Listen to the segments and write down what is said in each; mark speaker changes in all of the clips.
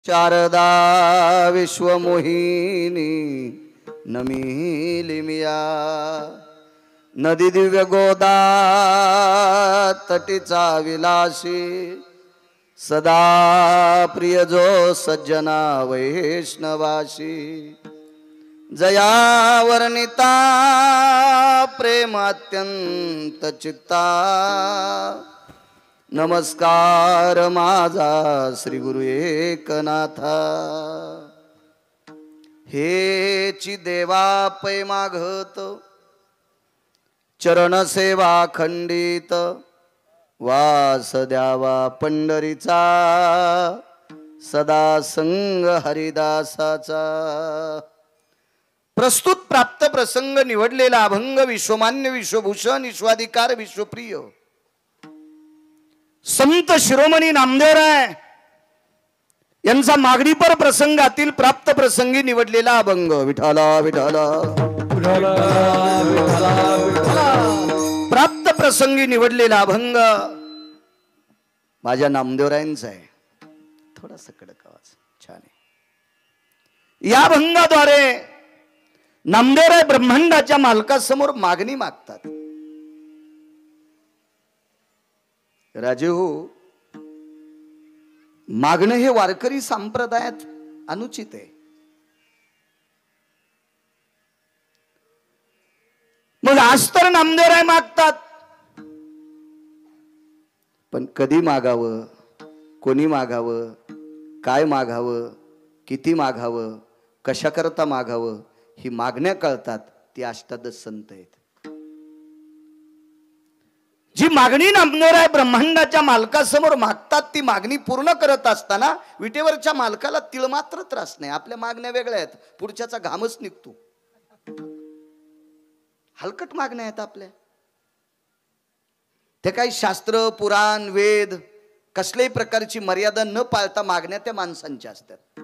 Speaker 1: शारदा विश्वमोहिनी नमिलिमिया नदी दिव्य गोदा तटीचा विलासी सदा प्रिय जो सज्जना वैष्णवाशी जया वर्णिता प्रेम अत्यंत चित्ता नमस्कार माझा श्री गुरु एकनाथा हेची देवा पै मागत चरण सेवा खंडित वास द्यावा पंढरीचा सदा संग हरिदासाचा। प्रस्तुत प्राप्त प्रसंग निवडलेला अभंग विश्वमान्य विश्वभूषण विश्वाधिकार विश्वप्रिय संत शिरोमणी नामदेवराय यांचा मागणीपर प्रसंगातील प्राप्त प्रसंगी निवडलेला अभंग विठाला विठाला प्राप्त प्रसंगी निवडलेला अभंग माझ्या नामदेवरायांचा आहे। थोडासा कडक आवाज छान आहे। या अभंगाद्वारे नामदेवराय ब्रह्मांडाच्या मालकासमोर मागणी मागतात। राजे हो, मागणं हे वारकरी संप्रदायात अनुचित आहे। मग आज तर नामदेवराय मागतात, पण कधी मागावं, कोणी मागावं, काय मागावं, किती मागावं, कशा करता मागावं ही मागण्या कळतात ती अष्टादश संत आहेत। जी मागणी नामदेवराय ब्रह्मांडाच्या मालकासमोर मागतात ती मागणी पूर्ण करत असताना विटेवरच्या मालकाला तिळ मात्र त्रास नाही। आपल्या मागण्या वेगळ्या आहेत, पुढच्याचा घामच निघतो। हलकट मागण्या आहेत आपल्या, ते काही शास्त्र पुराण वेद कसल्याही प्रकारची मर्यादा न पाळता मागण्या त्या माणसांच्या असतात।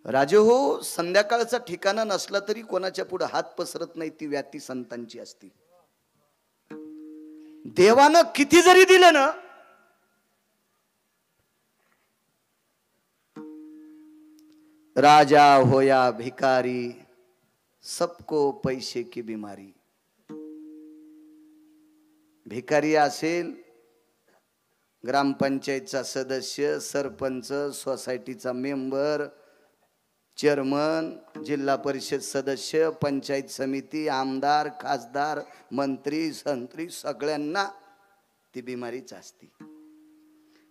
Speaker 1: राजे हो, संध्याकाळचा ठिकाणा नसला तरी कोणाच्या पुढे हात पसरत नाही ती व्याती संतांची असती। देवानं किती जरी दिलं ना, राजा होया भिकारी सबको पैसे की बीमारी। भिकारी असेल, ग्रामपंचायतचा सदस्य, सरपंच, सोसायटीचा मेंबर, चेअरमन, जिल्हा परिषद सदस्य, पंचायत समिती, आमदार, खासदार, मंत्री, संत्री सगळ्यांना ती बिमारीच असते।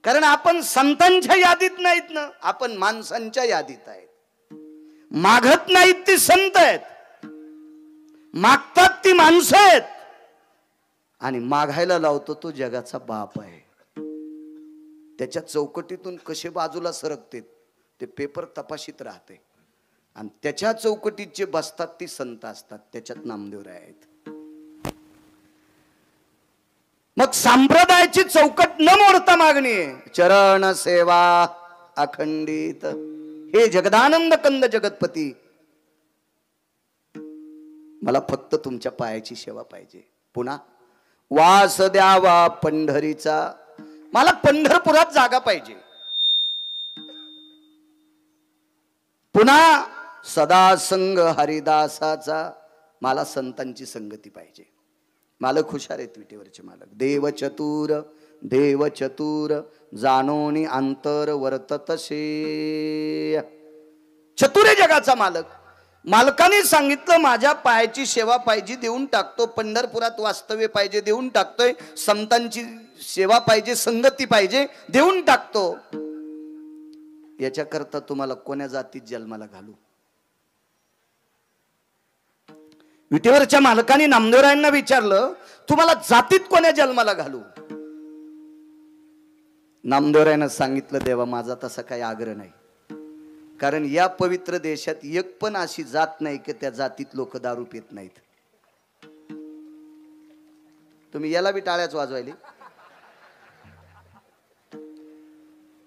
Speaker 1: कारण आपण संतांच्या यादीत नाहीत ना, आपण माणसांच्या यादीत आहेत। मागत नाहीत ती संत आहेत, मागतात ती माणसं आहेत, आणि मागायला लावतो तो जगाचा बाप आहे। त्याच्या चौकटीतून कसे बाजूला सरकते ते पेपर तपासित राहते, आणि त्याच्या चौकटीत जे बसतात ती संत असतात, त्याच्यात नामदेवराय आहेत। मग संप्रदायाची चौकट न मोडता मागणी आहे चरण सेवा अखंडित। हे जगदानंद कंद जगतपती, मला फक्त तुमच्या पायाची सेवा पाहिजे। पुन्हा वास द्यावा पंढरीचा, मला पंढरपुरात जागा पाहिजे। पुन्हा सदा संग हरिदासाचा, मला संतांची संगती पाहिजे। मालक हुशार आहेत विटेवरचे मालक। देव चतुर जाणोनी अंतर वर्ततसे। चतुर जगाचा मालक। मालकाने सांगितलं माझ्या पायाची सेवा पाहिजे, देऊन टाकतो। पंढरपुरात वास्तव्य पाहिजे, देऊन टाकतोय। संतांची सेवा पाहिजे, संगती पाहिजे, देऊन टाकतो। याच्याकरता तुम्हाला कोण्या जातीत जन्माला घालू? विटेवरच्या मालकाने नामदेवरायांना विचारलं, तुम्हाला जातीत कोण्या जन्माला घालू? नामदेवरायांना सांगितलं, देवा माझा तसा काही आग्रह नाही, कारण या पवित्र देशात एक पण अशी जात नाही की त्या जातीत लोक दारू पित नाहीत। तुम्ही याला बी टाळ्याच वाजवायली।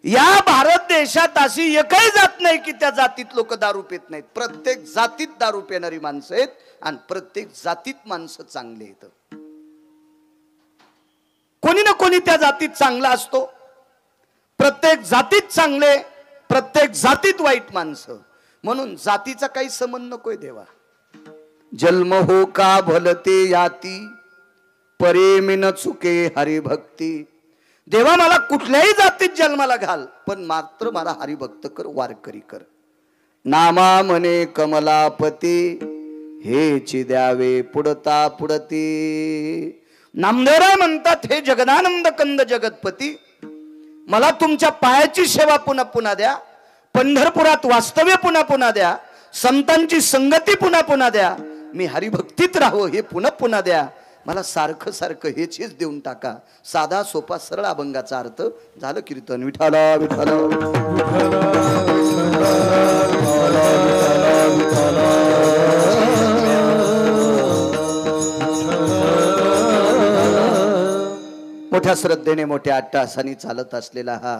Speaker 1: या भारत देशात अशी एकही जात नाही की त्या जातीत लोक दारू पित नाहीत। प्रत्येक जातीत दारू पिणारी माणसं आहेत, आणि प्रत्येक जातीत माणसं चांगले आहेत। कोणी ना कोणी त्या जातीत चांगला असतो। प्रत्येक जातीत चांगले प्रत्येक जातीत वाईट माणसं, म्हणून जातीचा काही संबंध नकोय देवा. जन्म हो का भलते याती, परेमिन चुके हरिभक्ती. देवा मला कुठल्याही जातीत जन्माला घाल, पण मात्र मला हरिभक्त कर, वारकरी कर. नामा म्हणे कमलापती, हेची द्यावे पुढता पुढती. नामदेवराय म्हणतात, हे जगदानंद कंद जगतपती, मला तुमच्या पायाची सेवा पुन्हा पुन्हा द्या, पंढरपुरात वास्तव्य पुन्हा पुन्हा द्या, संतांची संगती पुन्हा पुन्हा द्या, मी हरिभक्तीत राहो हे पुन्हा पुन्हा द्या. मला सारखं सारखं हेच देऊन टाका. साधा सोपा सरळ अभंगाचा अर्थ झालं कीर्तन. विठाला विठाला मोठ्या श्रद्धेने मोठ्या अट्टहासाने चालत असलेला हा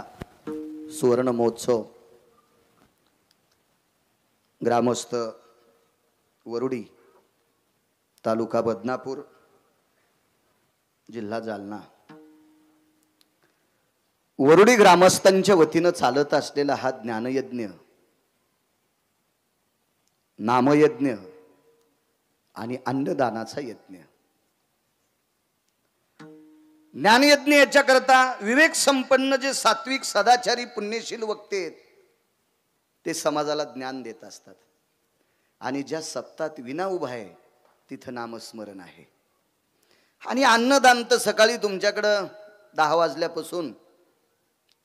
Speaker 1: सुवर्ण महोत्सव ग्रामस्थ वरुडी, तालुका बदनापूर, जिल्हा जालना, वरुडी ग्रामस्थांच्या वतीनं चालत असलेला हा ज्ञानयज्ञ, नामयज्ञ आणि अन्नदानाचा यज्ञ. ज्ञानयज्ञ याच्याकरता विवेक संपन्न जे सात्विक सदाचारी पुण्यशील वक्ते आहेत ते समाजाला ज्ञान देत असतात. आणि ज्या सप्तात विना उभा आहे तिथं नामस्मरण आहे. आणि अन्नदान तर सकाळी तुमच्याकडं 10 वाजल्यापासून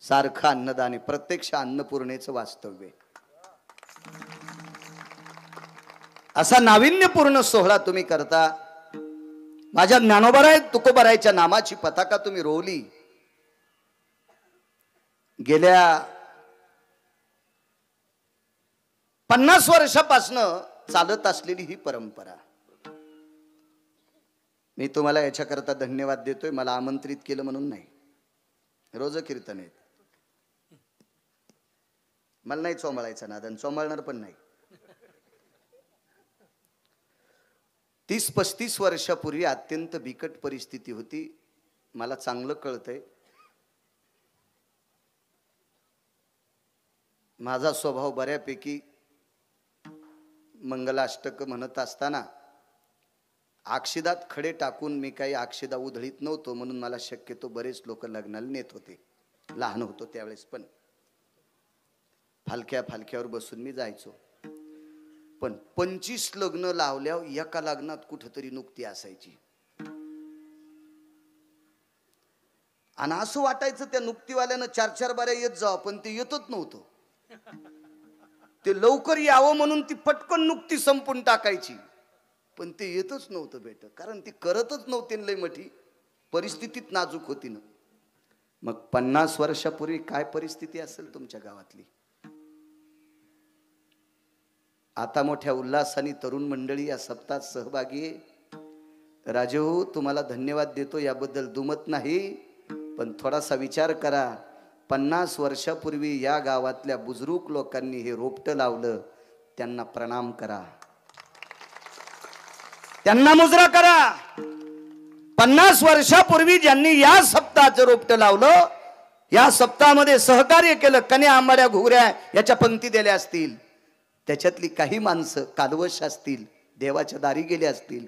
Speaker 1: सारखं अन्नदान आहे. प्रत्यक्ष अन्नपूर्णेचं वास्तव्य. असा नाविन्यपूर्ण सोहळा तुम्ही करता. माझ्या ज्ञानोबराय तुकोबरायच्या नामाची पताका तुम्ही रोवली. गेल्या 50 वर्षापासनं चालत असलेली ही परंपरा. मी तुम्हाला याच्याकरता धन्यवाद देतोय. मला आमंत्रित केलं म्हणून नाही. रोज कीर्तन आहेत. मला नाही चोंबळायचं नादन, चोंबळणार पण नाही. 30-35 वर्षापूर्वी अत्यंत बिकट परिस्थिती होती. मला चांगलं कळतंय. माझा स्वभाव बऱ्यापैकी मंगलाष्टक म्हणत असताना अक्षिदात खडे टाकून मी काही अक्षिदा उधळीत नव्हतो, म्हणून मला शक्यतो बरेच लोक लग्नाला नेत होते. लहान होतो त्यावेळेस, पण फालक्यावर बसून मी जायचो. पण 25 लग्न लावल्यावर एका लग्नात कुठेतरी नुकती असायची. आणि असं वाटायचं त्या नुकतीवाल्यानं 4-4 बाऱ्या येत जावं, पण ते येतच नव्हतं. ते लवकर यावं म्हणून ती पटकन नुकती संपून टाकायची, पण ते येतच नव्हतं बेट. कारण ती करतच नव्हती. लय मोठी परिस्थितीत नाजूक होती ना. मग 50 वर्षापूर्वी काय परिस्थिती असेल तुमच्या गावातली. आता मोठ्या उल्हासाने तरुण मंडळी या सप्ताहात सहभागी आहे. राजू तुम्हाला धन्यवाद देतो, याबद्दल दुमत नाही. पण थोडासा विचार करा. 50 वर्षापूर्वी या गावातल्या बुजुर्ग लोकांनी हे रोपटं लावलं, त्यांना प्रणाम करा, त्यांना मुजरा करा. 50 वर्षापूर्वी ज्यांनी या सप्ताहाचं रोपटं लावलं, या सप्ताहामध्ये सहकार्य केलं, कन्या आंबाड्या घुगऱ्या याच्या पंक्ती दिल्या असतील, त्याच्यातली काही माणसं कालवश असतील, देवाच्या दारी गेले असतील.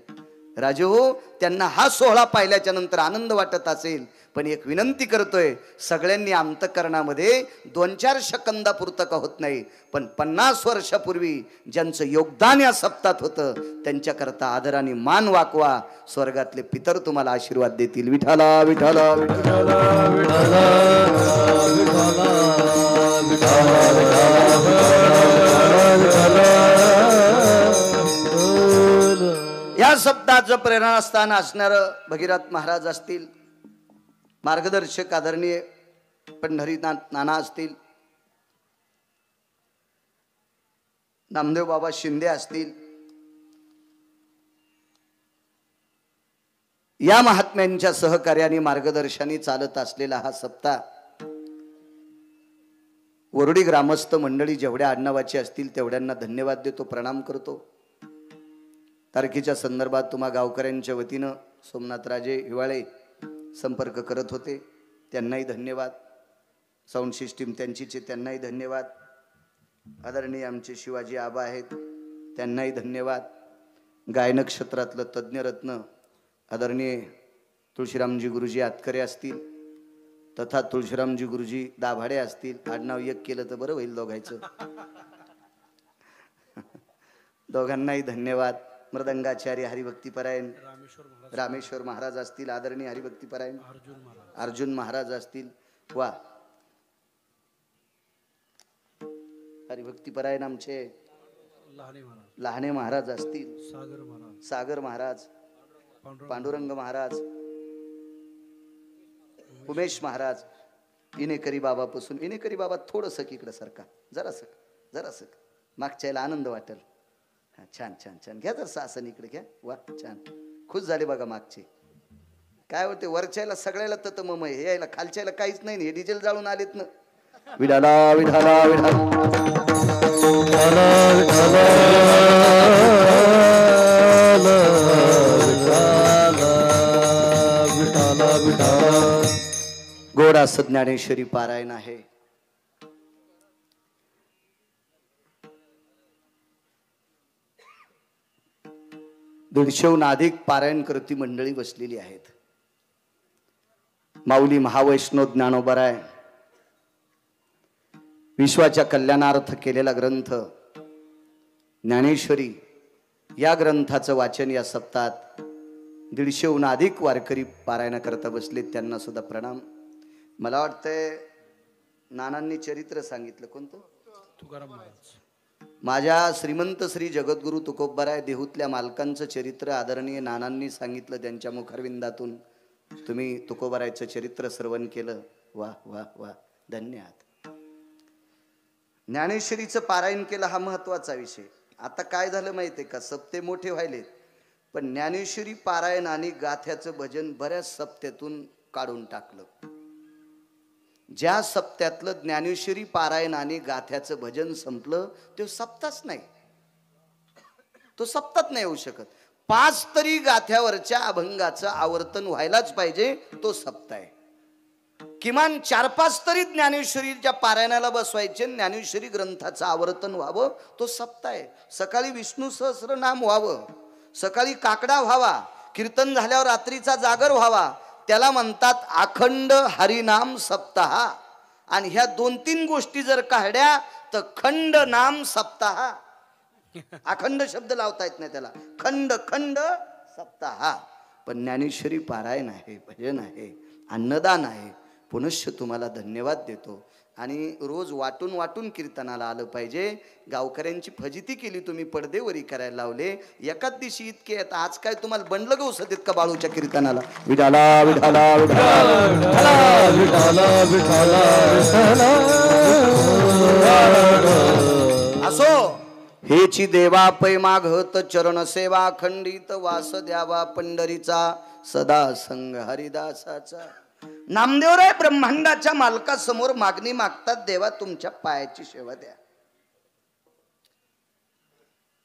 Speaker 1: राजू त्यांना हा सोहळा पाहिल्याच्या नंतर आनंद वाटत असेल, पण एक विनंती करतोय, सगळ्यांनी अंतकरणामध्ये 2-4 सेकंदापुरतं का होत नाही, पण 50 वर्षापूर्वी ज्यांचं योगदान या सप्ताहात होतं त्यांच्याकरता आदराने मान वाकवा. स्वर्गातले पितर तुम्हाला आशीर्वाद देतील. विठाला विठाला विठाला या सप्ताहाचं प्रेरणास्थान असणारं भगीरथ महाराज असतील, मार्गदर्शक आदरणीय पंढरीनाथ नाना असतील, नामदेव बाबा शिंदे असतील. या महात्म्यांच्या सहकार्याने मार्गदर्शनाने चालत असलेला हा सप्ताह वरुडी ग्रामस्थ मंडळी जेवढ्या आडनावाची असतील तेवढ्यांना धन्यवाद देतो, प्रणाम करतो. तारखेच्या संदर्भात तुम्हा गावकऱ्यांच्या वतीनं सोमनाथराजे हिवाळे संपर्क करत होते, त्यांनाही धन्यवाद. साऊंड सिस्टीम त्यांचीच, त्यांनाही धन्यवाद. आदरणीय आमचे शिवाजी आबा आहेत, त्यांनाही धन्यवाद. गायन क्षेत्रातलं तज्ज्ञरत्न आदरणीय तुळशीरामजी गुरुजी आतकरे असतील, तथा तुळशीरामजी गुरुजी दाभाडे असतील. आडनाव एक केलं तर बरं होईल दोघायचं. दोघांनाही धन्यवाद. मृदंगाचार्य हरिभक्तीपरायण रामेश्वर महाराज असतील, आदरणीय हरिभक्तीपरायण अर्जुन महाराज असतील. वा, हरिभक्तीपरायण आमचे लहाने महाराज असतील, सागर महाराज, पांडुरंग महाराज, उमेश महाराज, इनेकरी बाबापासून. इनेकरी बाबा थोडंसं इकडं सरका, जरासं मागच्याला आनंद वाटेल. हा, छान छान छान. घ्या जर आसन इकडे घ्या. वा, छान, खुश झाले बघा मागचे. काय होते वरच्याला सगळ्याला तत मम आहे, यायला खालच्याला काहीच नाही. हे डिझेल जाळून आलेत ना. विठाला विठाला गोड असं ज्ञानेश्वरी पारायण आहे. दीडशेहून अधिक पारायण करती मंडळी बसलेली आहेत. माऊली महावैष्णव ज्ञानोबराय विश्वाच्या कल्याणार्थ केलेला ग्रंथ ज्ञानेश्वरी, या ग्रंथाचं वाचन या सप्ताहात 150हून अधिक वारकरी पारायण करता बसलेत. त्यांना सुद्धा प्रणाम. मला वाटतंय नानांनी चरित्र सांगितलं कोणतं, तुकाराम महाराज. माझ्या श्रीमंत श्री जगद्गुरु तुकोबराय देहूतल्या मालकांचं चरित्र आदरणीय नानांनी सांगितलं. त्यांच्या मुखरविंदातून तुम्ही तुकोबरायचं चरित्र श्रवण केलं. वा वा वा, धन्यवाद. ज्ञानेश्वरीचं पारायण केलं हा महत्वाचा विषय. आता काय झालं माहितीये का, सप्ते मोठे व्हायले, पण ज्ञानेश्वरी पारायण आणि गाथ्याचं भजन बऱ्याच सप्त्यातून काढून टाकलं. ज्या सप्त्यातलं ज्ञानेश्वरी पारायण आणि गाथ्याचं भजन संपलं, तो सप्ताच नाही, तो सप्तात नाही होऊ शकत. 5 तरी गाथ्यावरच्या अभंगाचं आवर्तन व्हायलाच पाहिजे, तो सप्ता आहे. किमान 4-5 तरी ज्ञानेश्वरीच्या पारायणाला बसवायचे, ज्ञानेश्वरी ग्रंथाचं आवर्तन व्हावं, तो सप्ता आहे. सकाळी विष्णू सहस्रनाम व्हावं, सकाळी काकडा व्हावा, कीर्तन झाल्यावर रात्रीचा जागर व्हावा, त्याला म्हणतात अखंड हरिनाम सप्ताह. आणि ह्या 2-3 गोष्टी जर काढल्या तर खंड नाम सप्ताह. अखंड शब्द लावता येत नाही त्याला, खंड खंड सप्ताह. पण ज्ञानेश्वरी पारायण आहे, भजन आहे, अन्नदान आहे. पुनश्च तुम्हाला धन्यवाद देतो. आणि रोज वाटून वाटून कीर्तनाला आलं पाहिजे. गावकऱ्यांची फजिती केली तुम्ही, पडदेवरी करायला लावले. एकाच दिवशी इतके आहेत, आज काय तुम्हाला बंडलं गवसत आहेत का बाळूच्या कीर्तनाला? विठाला विठाला असो हेची देवा पै मागत चरण सेवा खंडित वास द्यावा पंढरीचा सदा संग हरिदासाचा. नामदेवराय ब्रह्मांडाच्या मालकासमोर मागणी मागतात, देवा तुमच्या पायाची सेवा द्या.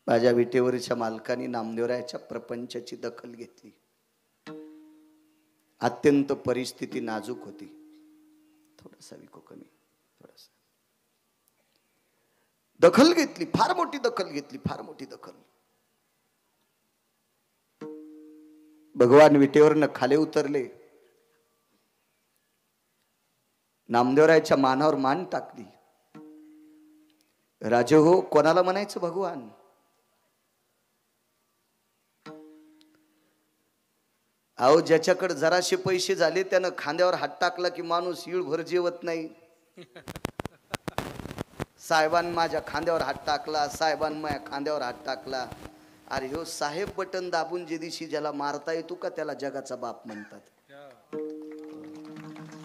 Speaker 1: माझ्या विटेवरच्या मालकाने नामदेवरायाच्या प्रपंचाची दखल घेतली. अत्यंत परिस्थिती नाजूक होती, थोडासा विको कमी, थोडासा दखल घेतली, फार मोठी दखल घेतली, फार मोठी दखल. भगवान विटेवरनं खाली उतरले, नामदेवरायाच्या मानावर मान टाकली. राजे हो, कोणाला म्हणायचं भगवान? अहो, ज्याच्याकडे जराशे पैसे झाले त्यानं खांद्यावर हात टाकला की माणूस इळभर जेवत नाही. साहेबान माझ्या खांद्यावर हात टाकला, साहेबान माझ्या खांद्यावर हात टाकला. अरे हो साहेब, बटन दाबून जे दिवशी ज्याला मारता येतो का त्याला जगाचा बाप म्हणतात.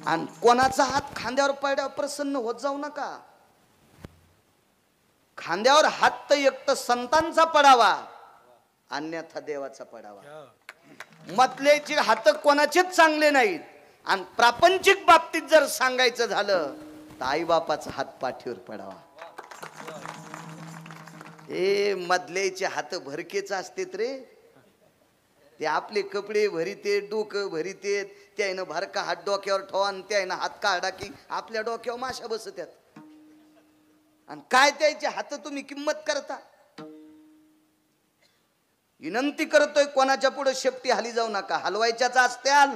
Speaker 1: आणि कोणाचा हात खांद्यावर पडल्यावर प्रसन्न होत जाऊ नका. खांद्यावर हात तर एक तर संतांचा पडावा, अन्यथा देवाचा पडावा. मतलेचे हात कोणाचेच चांगले नाहीत. आणि प्रापंचिक बाबतीत जर सांगायचं झालं तर आई बापाचा हात पाठीवर पडावा. ए मधलेचे हात भरकेच असतेत रे. ते आपले कपडे भरीते, डोकं भरीते, त्यानं भरका हात डोक्यावर ठेवा आणि त्यानं हात काढा की आपल्या डोक्यावर माशा बसत्यात. आणि काय त्याचे हात तुम्ही किंमत करता. विनंती करतोय कोणाच्या पुढे शेपटी हली जाऊ नका. हलवायच्याच असत्याल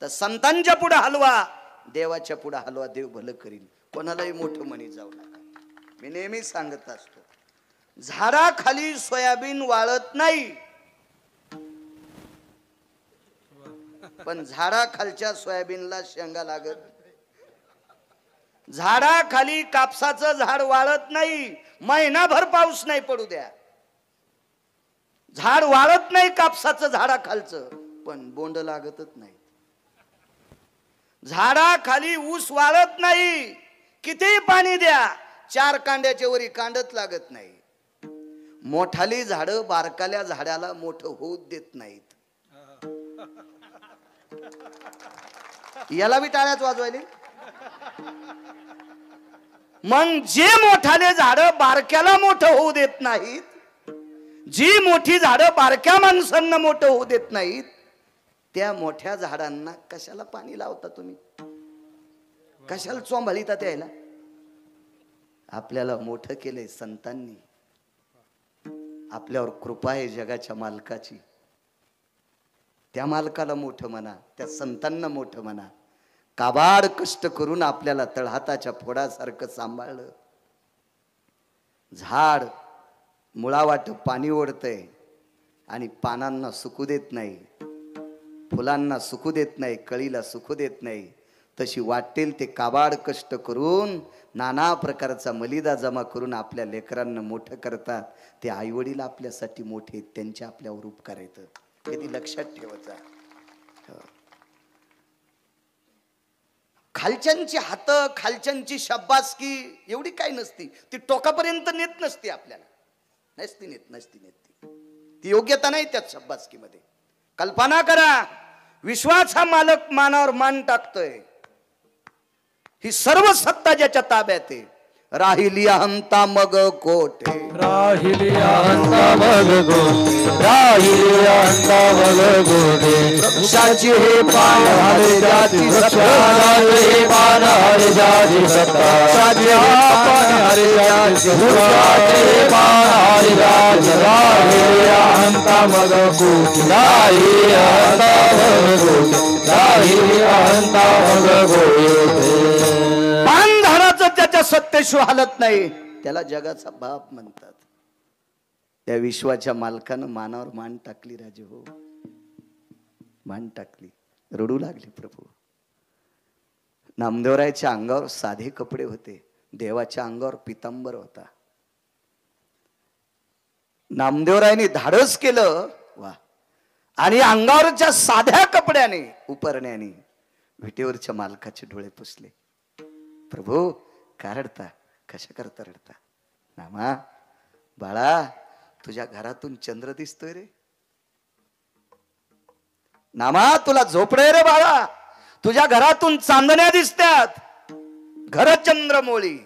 Speaker 1: तर संतांच्या पुढे हलवा, देवाच्या पुढे हलवा, देव भलं करील. कोणालाही मोठं म्हणी जाऊ नका. मी नेहमी सांगत असतो, झाडाखाली सोयाबीन वाळत नाही, पण झाडाखालच्या सोयाबीनला शेंगा लागत. झाडाखाली कापसाचं झाड वाळत नाही, महिनाभर पाऊस नाही पडू द्या. झाड वाळत नाही कापसाचं झाडाखालचं, पण बोंड लागतच नाही. झाडाखाली ऊस वाळत नाही, कितीही पाणी द्या, 4 कांड्याच्या वरी कांडच लागत नाही. मोठाली झाडं बारकाल्या झाडाला मोठं होऊ देत नाहीत. याला बी टाळ्याच वाजवायले. मग जे मोठाले झाडं बारक्याला मोठं होऊ देत नाहीत, जी मोठी झाडं बारक्या माणसांना मोठं होऊ देत नाहीत, त्या मोठ्या झाडांना कशाला पाणी लावता तुम्ही? कशाला चोंभाळीता त्याला? आपल्याला मोठं केलंय संतांनी, आपल्यावर कृपा आहे जगाच्या मालकाची. त्या मालकाला मोठं म्हणा, त्या संतांना मोठं म्हणा. काबाड कष्ट करून आपल्याला तळहाताच्या फोडासारखं सांभाळलं. झाड मुळावाट पाणी ओढतंय आणि पानांना सुकू देत नाही, फुलांना सुकू देत नाही, कळीला सुकू देत नाही. तशी वाटेल ते काबाड कष्ट करून नाना प्रकारचा मलिदा जमा करून आपल्या लेकरांना मोठं करतात. ते आईवडील आपल्यासाठी मोठे, त्यांचे आपल्यावर उपकार आहेत. कधी लक्षात ठेवायचा. खालच्यांची हात, खालच्यांची शाबासकी एवढी काय नसती, ती टोकापर्यंत नेत नसते आपल्याला. नसती नेत ती योग्यता नाही त्यात शाबासकीमध्ये. कल्पना करा, विश्वाचा मालक मानावर मान टाकतोय. ही सर्व सत्ता ज्याच्या ताब्यात आहे. राहिली अहंता मग कोठे,
Speaker 2: राहिली अहंता मग कोठे, राहिली अहंता मग कोठे. वृक्षाची हे पान हरे जाती सत्ता, हे पान हरे जाती सत्ता. वृक्षाची पान हरे जाती, वृक्षाची हे पान हरे जाती. राहिली अहंता मग कोठे, राहिली अहंता मग कोठे, राहिली अहंता मग कोठे.
Speaker 1: त्याच्या सत्तेशिवाय हालत नाही, त्याला जगाचा बाप म्हणतात. त्या विश्वाच्या मालकानं मानावर मान टाकली. राजे हो, मान टाकली. रडू लागली. प्रभू, नामदेवरायच्या अंगावर साधे कपडे होते, देवाच्या अंगावर पितांबर होता. नामदेवरायने धाडस केलं, वा, आणि अंगावरच्या साध्या कपड्याने, उपरण्याने विटेवरच्या मालकाचे डोळे पुसले. प्रभू, का रडता? कशा करता रडता? नामा, बाळा, तुझ्या घरातून चंद्र दिसतोय रे. नामा, तुला झोपडे रे बाळा, तुझ्या घरातून चांदण्या दिसतात. घर चंद्रमोळी.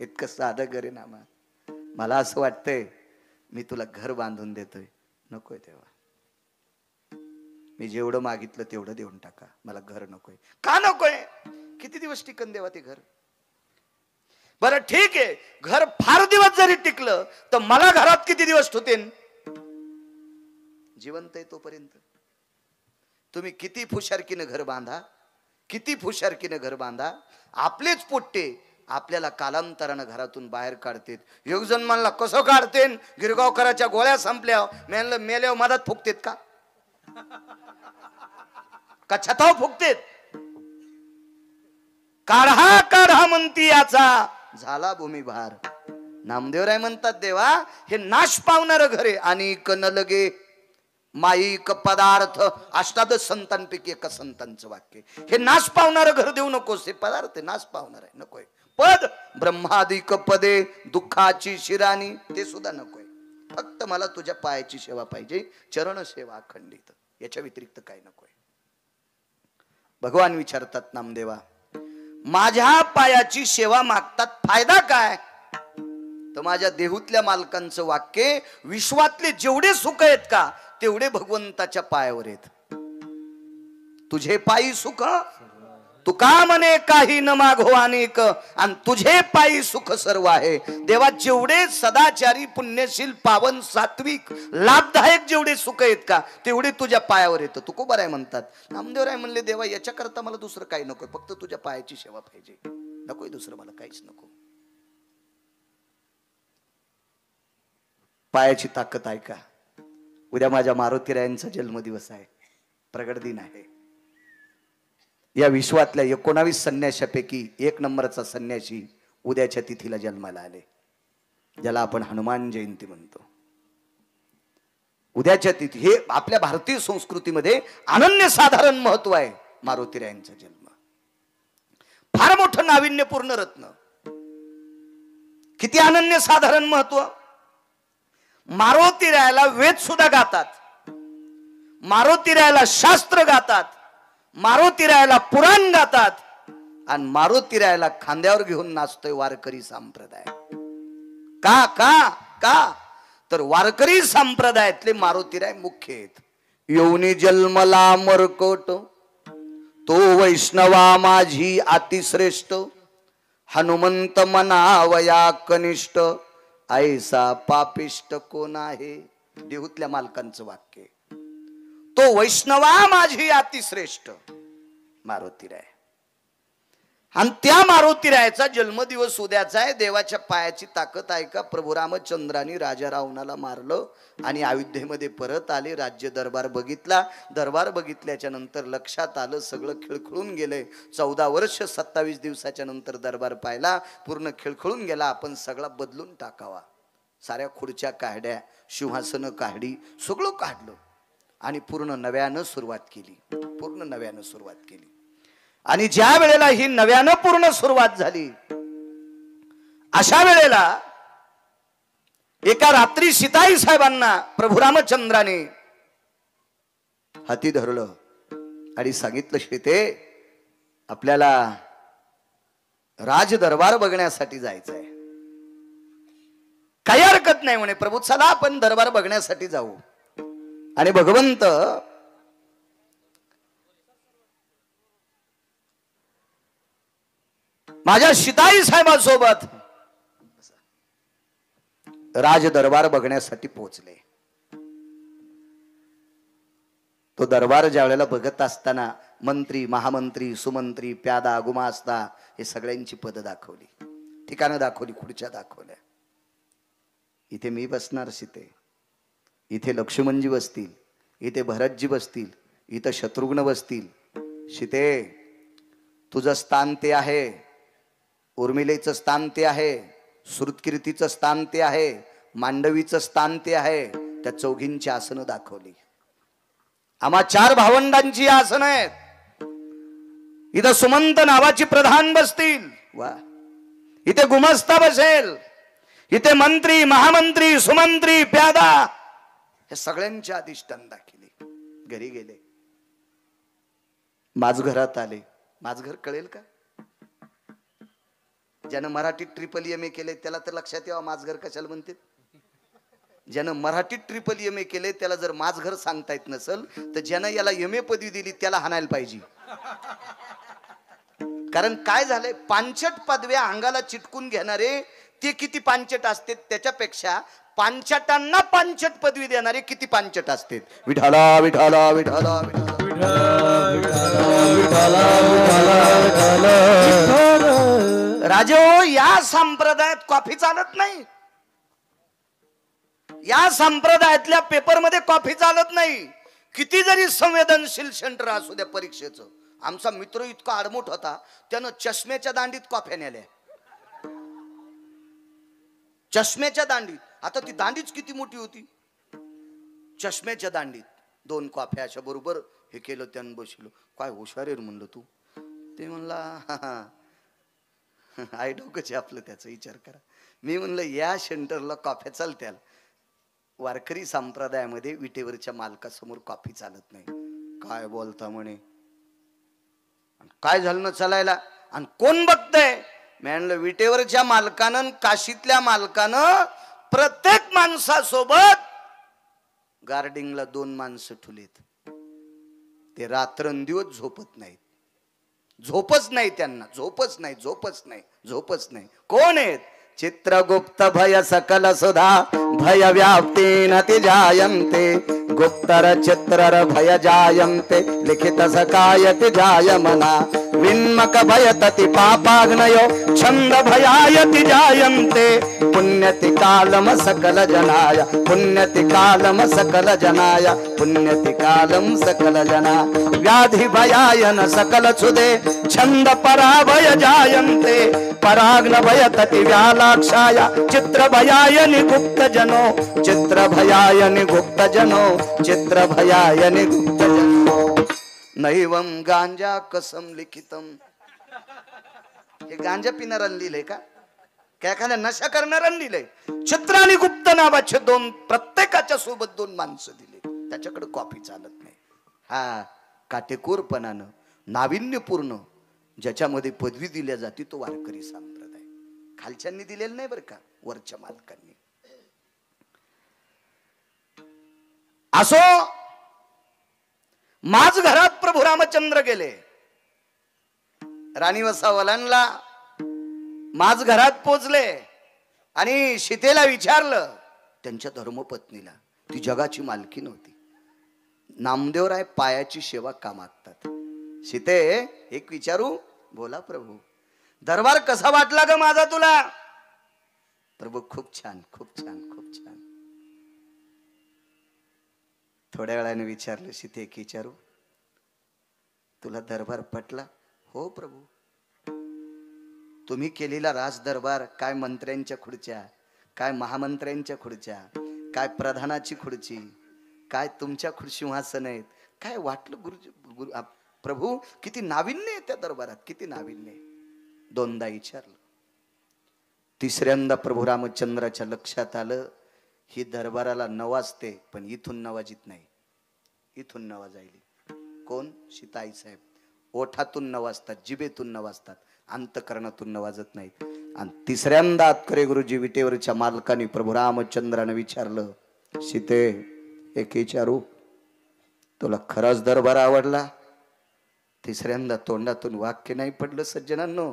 Speaker 1: इतकं साधं घर आहे नामा. मला असं वाटतंय मी तुला घर बांधून देतोय. नकोय तेव्हा, मी जेवढं मागितलं तेवढं देऊन टाका. मला घर नकोय. का नकोय? किती दिवस टिकन देवा ते घर? बरं ठीक आहे, घर फार दिवस जरी टिकलं तर मला घरात किती दिवस ठेवतेन? जिवंत आहे तोपर्यंत. तुम्ही किती फुशारकीनं घर बांधा, किती फुशारकीनं घर बांधा, आपलेच पोट्टे आपल्याला कालांतरानं घरातून बाहेर काढतेत. एक जण म्हणला, कसं काढतेन? गिरगावकराच्या गोळ्या संपल्या, मेल्यावर मधात फुकतेत का छताव फुकतेत? काढा काढा म्हणती याचा झाला भूमिभार. नामदेवराय म्हणतात, देवा, हे नाश पावणार घर आहे. आणि न लगे माईक पदार्थ, अष्टादश संतांपैकी एका संतांचं वाक्य. हे नाश पावणार घर देऊ नकोस. हे पदार्थ नाश पावणार आहे, नकोय. पद ब्रह्मादिक पदे दुःखाची शिराणी, ते सुद्धा नकोय. फक्त मला तुझ्या पायाची सेवा पाहिजे, चरण सेवा अखंडित, याच्या व्यतिरिक्त काय नकोय. भगवान विचारतात नामदेवा, माझ्या पायाची सेवा मागतात, फायदा काय? तर माझ्या देहूतल्या मालकांचं वाक्य, विश्वातले जेवढे सुख आहेत का तेवढे भगवंताच्या पायावर आहेत. तुझे पायी सुख तुका म्हणे काही न मागो अनेक आणि तुझे पायी सुख सर्व आहे. देवा जेवढे सदाचारी पुण्यशील पावन सात्विक लाभदायक जेवढे सुख आहेत का तेवढे तुझ्या पायावर येतं. तुकोबार आहे म्हणतात. नामदेवराय म्हणले देवा याच्याकरता मला दुसरं काही नको, फक्त तुझ्या पायाची सेवा पाहिजे, नकोय दुसरं मला काहीच नको. पायाची ताकद आहे का? उद्या माझ्या मारुतीरायांचा जन्मदिवस आहे, प्रगट दिन आहे. या विश्वातल्या 19 संन्याशापैकी 1 नंबरचा संन्याशी उद्याच्या तिथीला जन्माला आले, ज्याला आपण हनुमान जयंती म्हणतो. उद्याच्या तिथी हे आपल्या भारतीय संस्कृतीमध्ये अनन्यसाधारण महत्व आहे. मारुतीरायांचा जन्म फार मोठं नाविन्यपूर्ण रत्न. किती अनन्यसाधारण महत्व. मारुतीरायाला वेद सुद्धा गातात, मारुतीरायाला शास्त्र गातात, मारुतीरायाला पुराण गातात आणि मारुतीरायाला खांद्यावर घेऊन नाचतोय वारकरी संप्रदाय. का का का तर वारकरी संप्रदायातले मारुतीराय मुख्य आहेत. येऊनी जन्मला मरकोट तो वैष्णवा माझी अतिश्रेष्ठ, हनुमंत मनावया कनिष्ठ, ऐसा पापिष्ट कोण आहे. देहूतल्या मालकांचं वाक्य. तो वैष्णवा माझी अतिश्रेष्ठ मारुतीराय. आणि त्या मारुतीरायाचा जन्मदिवस उद्याचा आहे. देवाच्या पायाची ताकद आहे का? प्रभू रामचंद्रांनी राजा रावणाला मारलं आणि अयोध्येमध्ये परत आले. राज्य दरबार बघितला. दरबार बघितल्याच्या नंतर लक्षात आलं सगळं खिळखिळून गेलंय. 14 वर्ष 27 दिवसाच्या नंतर दरबार पाहिला, पूर्ण खिळखिळून गेला. आपण सगळा बदलून टाकावा. साऱ्या खुर्च्या काढल्या, सिंहासनं काढली, सगळं काढलं आणि पूर्ण नव्यानं सुरुवात केली. पूर्ण नव्यानं सुरुवात केली. आणि ज्या वेळेला ही नव्यानं पूर्ण सुरुवात झाली, अशा वेळेला एका रात्री सीताई साहेबांना प्रभू रामचंद्राने हाती धरलं आणि सांगितलं, सीते आपल्याला राज दरबार बघण्यासाठी जायचंय. काही हरकत नाही म्हणे प्रभू, चला आपण दरबार बघण्यासाठी जाऊ. आणि भगवंत माझ्या सीताई साहेबांसोबत राज दरबार बघण्यासाठी पोहोचले. तो दरबार ज्या वेळेला बघत असताना मंत्री, महामंत्री, सुमंत्री, प्यादा, गुमास्ता हे सगळ्यांची पद दाखवली, ठिकाणं दाखवली, खुर्च्या दाखवल्या. इथे मी बसणार सीते, इथे लक्ष्मणजी बसतील, इथे भरतजी बसतील, इथं शत्रुघ्न बसतील. सीते तुझं स्थान ते आहे, उर्मिलेचं स्थान ते आहे, श्रुतकीर्तीचं स्थान ते आहे, मांडवीचं स्थान ते आहे. त्या चौघींची आसनं दाखवली. आम्हा 4 भावंडांची आसनं आहेत. इथं सुमंत नावाची प्रधान बसतील, वा, इथे गुमस्ता बसेल, इथे मंत्री, महामंत्री, सुमंत्री, प्यादा, हे सगळ्यांच्या अधिष्ठान दाखवले. घरी गेले, माझघरात आले. माझघर कळेल का? ज्यानं मराठीत MA केले त्याला तर लक्षात यावं माझघर कशाला म्हणते. ज्यानं मराठीत MA केले त्याला जर माझघर सांगता येत नसल तर ज्यानं याला MA पदवी दिली त्याला हाणायला पाहिजे. कारण काय झालंय, पांचट पदव्या अंगाला चिटकून घेणारे ते किती पांचट असते त्याच्यापेक्षा पांचटांना पांचट पदवी देणारे किती पांचट असते. विठाला विठाला विठाला राजो, या संप्रदायात कॉफी चालत नाही. या संप्रदायातल्या पेपरमध्ये कॉफी चालत नाही. किती जरी संवेदनशील सेंटर असू द्या परीक्षेचं. आमचा मित्र इतका आडमुठ होता, त्यानं चष्म्याच्या दांडीत कॉफ्या नेल्या. चष्म्याच्या दांडीत. आता ती दांडीच किती मोठी होती. चष्म्याच्या दांडीत 2 कॉफ्या अशा बरोबर हे केलं. त्यानं बसलो. काय हुशार आहे म्हणलं तू. ते म्हणला आई डोकंच आपलं, त्याचा विचार करा. मी म्हणलं या सेंटरला कॉफ्या चालत्याल, वारकरी संप्रदायामध्ये विटेवरच्या मालकासमोर कॉफी चालत नाही. काय बोलता म्हणे. काय झालं ना चालायला. आणि कोण बघतंय. मी म्हणलं विटेवरच्या मालकानं, काशीतल्या मालकानं प्रत्येक माणसासोबत गार्डिंगला 2 माणसं ठुलेत. ते रात्रंदिवस झोपत नाहीत. झोपच नाही त्यांना, झोपच नाही, झोपच नाही, झोपच नाही. कोण आहेत? चित्रगुप्त भय सकल सुधा भय व्याप्ती नति जायन्ते गुप्तर चित्रर भय जायन्ते लिखित सकायति जायमना विन्मक भय तति पापाग्नयो छंद भयायति जायन्ते पुण्यति कालम सकल जनाय पुण्यति कालम सकल जनाय पुण्यति कालम सकल जना व्याधि भयायन सकल छुदे छंद पराभय जायन्ते पराग्न भय तति व्यालाक्षाय चित्र भयायनि गुप्त जनो चित्र भयायनि गुप्त जनो चित्र भयायनि गुप्त जनो नैवम गांजा कसम लिखितम. हे गांजा पिणाऱ्यानं लिहिलंय का? काय एखाद्या नशा करणाऱ्यानं लिहिलंय? चित्र आणि गुप्त नावाचे दोन, प्रत्येकाच्या सोबत दोन माणसं दिले, त्याच्याकडे कॉपी चालत नाही. हा काटेकोरपणानं नाविन्यपूर्ण ज्याच्यामध्ये पदवी दिल्या जाते तो वारकरी संप्रदाय. खालच्यांनी दिलेलं नाही बरं का, वरच्या मालकांनी. असो, माझ घरात प्रभू रामचंद्र गेले. राणी वसावलांना माझ घरात पोचले आणि सीतेला विचारलं, त्यांच्या धर्मपत्नीला, ती जगाची मालकी नव्हती. नामदेवराय पायाची सेवा का मागतात? सीते, एक विचारू? बोला प्रभू. दरबार कसा वाटला ग माझा तुला? प्रभू, खूप छान, खूप छान, खूप छान. थोड्या वेळाने विचारलं, सीते एक विचारू? तुला दरबार पटला? हो प्रभू. तुम्ही केलेला राज दरबार, काय मंत्र्यांच्या खुर्च्या, काय महामंत्र्यांच्या खुर्च्या, काय प्रधानाची खुर्ची, काय तुमच्या खुर्शिंहासन आहेत, काय वाटलं गुरुजी प्रभू? किती नाविन्य आहे त्या दरबारात, किती नाविन्य आहे. दोनदा विचारलं. तिसऱ्यांदा प्रभू रामचंद्राच्या लक्षात आलं, ही दरबाराला नवाजते पण इथून नवाजित नाही, इथून नवाजायली. कोण? सीताई साहेब. ओठातून नवाजतात, जिभेतून नवाजतात, अंतकरणातून नवाजत नाहीत. आणि तिसऱ्यांदा अत्करे गुरुजी विटेवरच्या मालकाने प्रभू रामचंद्राने विचारलं, सीते एक विचारू, तुला खराच दरबार आवडला? तिसऱ्यांदा तोंडातून वाक्य नाही पडलं सज्जनांनो,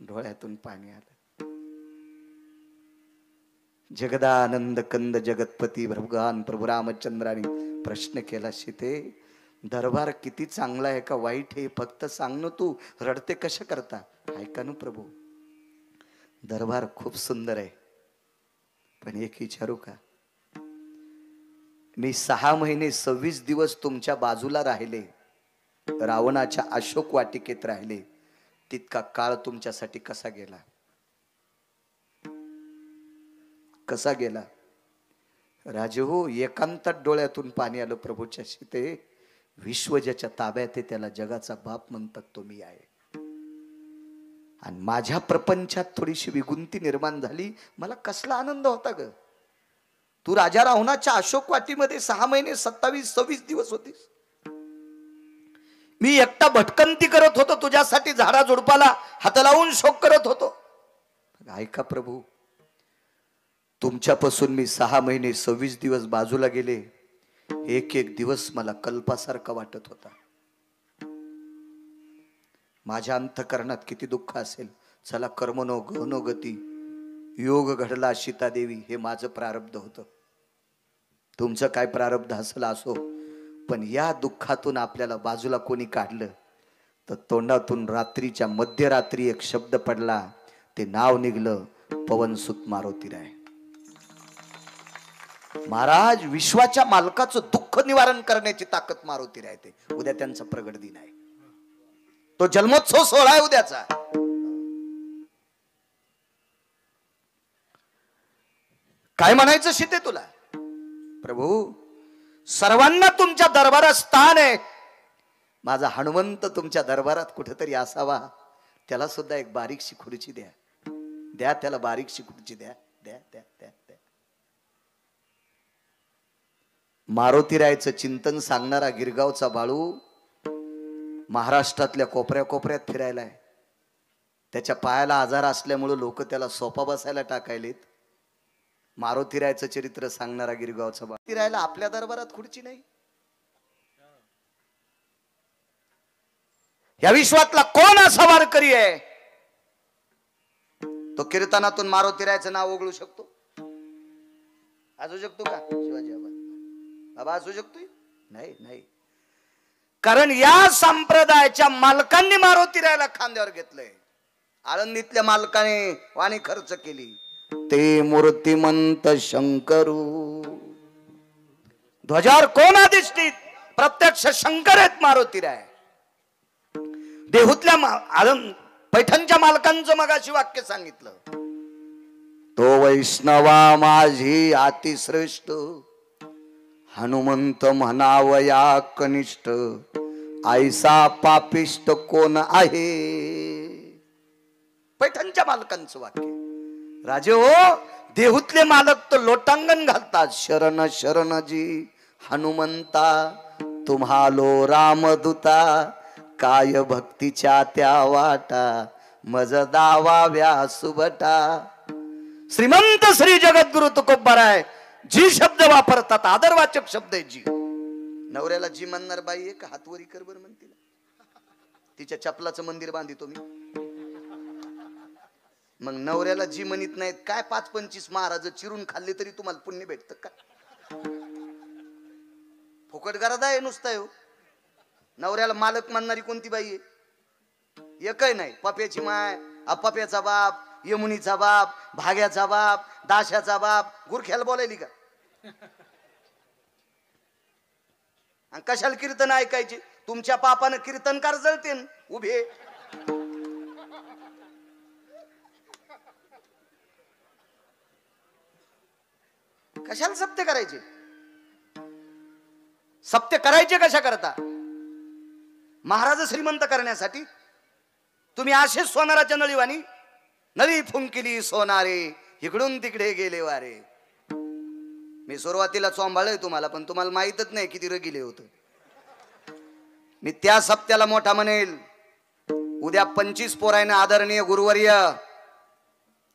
Speaker 1: डोळ्यातून पाणी आलं. जगदानंद कंद जगतपती भगवान प्रभू रामचंद्राने प्रश्न केला, सीते दरबार किती चांगला आहे का वाईट आहे फक्त सांग ना, तू रडते कशा करता? ऐका ना प्रभू, दरबार खूप सुंदर आहे, पण एक विचारू का? मी 6 महिने 26 दिवस तुमच्या बाजूला राहिले, रावणाच्या अशोक वाटिकेत राहिले, तितका काळ तुमच्यासाठी कसा गेला? कसा गेला? राजे हो, एकांतात डोळ्यातून पाणी आलं प्रभूच्या. सीते, विश्व ज्याच्या ताब्यात आहे त्याला जगाचा बाप म्हणतात, तो मी आहे. आणि माझ्या प्रपंचात थोडीशी विगुंती निर्माण झाली, मला कसला आनंद होता ग. तू राजा रावणाच्या अशोक वाटीमध्ये 6 महिने 27-26 दिवस होतीस. मी एकटा भटकंती करत होतो, तुझ्यासाठी झाडा झुडपाला हात लावून शोक करत होतो. ऐका प्रभू, तुमच्यापासून मी 6 महिने 26 दिवस बाजूला गेले, एक एक दिवस मला कल्पासारखा वाटत होता. माझ्या अंतकरणात किती दुःख असेल. चला, कर्मनो गहनो गती, योग घडला सीतादेवी, हे माझं प्रारब्ध होतं. तुमचं काय प्रारब्ध असेल असो, पण या दुःखातून आपल्याला बाजूला कोणी काढलं तर तोंडातून रात्रीच्या मध्यरात्री एक शब्द पडला, ते नाव निघलं, पवनसुत मारुतीराय महाराज. विश्वाच्या मालकाचं दुःख निवारण करण्याची ताकद मारुतीराय ते. उद्या त्यांचा प्रगट दिन आहे, तो जन्मोत्सव सोहळा आहे उद्याचा. काय म्हणायचं सीते तुला? प्रभू, सर्वांना तुमच्या दरबारात स्थान आहे, माझा हनुमंत तुमच्या दरबारात कुठेतरी असावा, त्याला सुद्धा एक बारीकशी खुर्ची द्या, द्या त्याला बारीकशी खुर्ची द्या, द्या द्या द्या द्या. मारुतीरायचं चिंतन सांगणारा गिरगावचा बाळू महाराष्ट्रातल्या कोपऱ्या कोपऱ्यात फिरायलाय. त्याच्या पायाला आजार असल्यामुळे लोक त्याला सोपा बसायला टाकायलेत. मारुतीरायचं चरित्र सांगणारा गिरगावचा बाळू. मारुतीरायला आपल्या दरबारात खुर्ची नाही. या विश्वातला कोण असा वारकरी आहे तो कीर्तनातून मारुतीरायाचं नाव उघडू शकतो? असू शकतो का शिवाजी बाबा असू शकतोय? नाही नाही. कारण या संप्रदायाच्या मालकांनी मारुतीरायाला खांद्यावर घेतलंय. आळंदीतल्या मालकाने वाणी खर्च केली. ते मूर्तिमंत शंकरू. ध्वजावर कोण अधिष्ठित? प्रत्यक्ष शंकर आहेत मारुतीराय. देहूतल्या पैठणच्या मालकांचं मगाशी वाक्य सांगितलं. तो वैष्णवा माझी अतिश्रेष्ठ, हनुमंत म्हणावया कनिष्ठ, ऐसा पापिष्ट कोण आहे. पैठणच्या मालकांचं वाक्य. राजे हो, देहूतले मालक तर लोटांगण घालतात. शरण शरण जी हनुमंता, तुम्हालो रामदूता, काय भक्तीच्या त्या वाटा, मज दावा व्यासुबटा. श्रीमंत श्री जगद्गुरु तुकोबाराय जी शब्द वापरतात आदरवाचक शब्द आहे. जी नवऱ्याला जी म्हणणार बाई आहे का हातवरी कर बर म्हणतील. तिच्या चपलाचं मंदिर बांधितो मी. मग नवऱ्याला जी म्हणत नाहीत काय 5-25 महाराज चिरून खाल्ले तरी तुम्हाला पुण्य भेटतं का? फुकट गरदा आहे नुसतं हो. नवऱ्याला मालक म्हणणारी कोणती बाई आहे? एकही नाही. पप्याची माय, अपप्याचा बाप, यमुनीचा बाप, भाग्याचा बाप, दाशाचा बाप, गुरख्याला बोलायली का? आणि कशाला कीर्तन ऐकायचे? तुमच्या पापानं कीर्तनकार जळते उभे. कशाला सत्य करायचे? सत्य करायचे कशा करता? महाराज श्रीमंत करण्यासाठी. तुम्ही असेच सोनाराच्या नळीवाणी नळी फुंकिली सोनारे, इकडून तिकडे गेले वारे. मी सुरुवातीला चोंबाळलोय तुम्हाला, पण तुम्हाला माहितच नाही किती रगिले होत. मी त्या सप्त्याला मोठा म्हणेल. उद्या 25 पोरायनं आदरणीय गुरुवर्य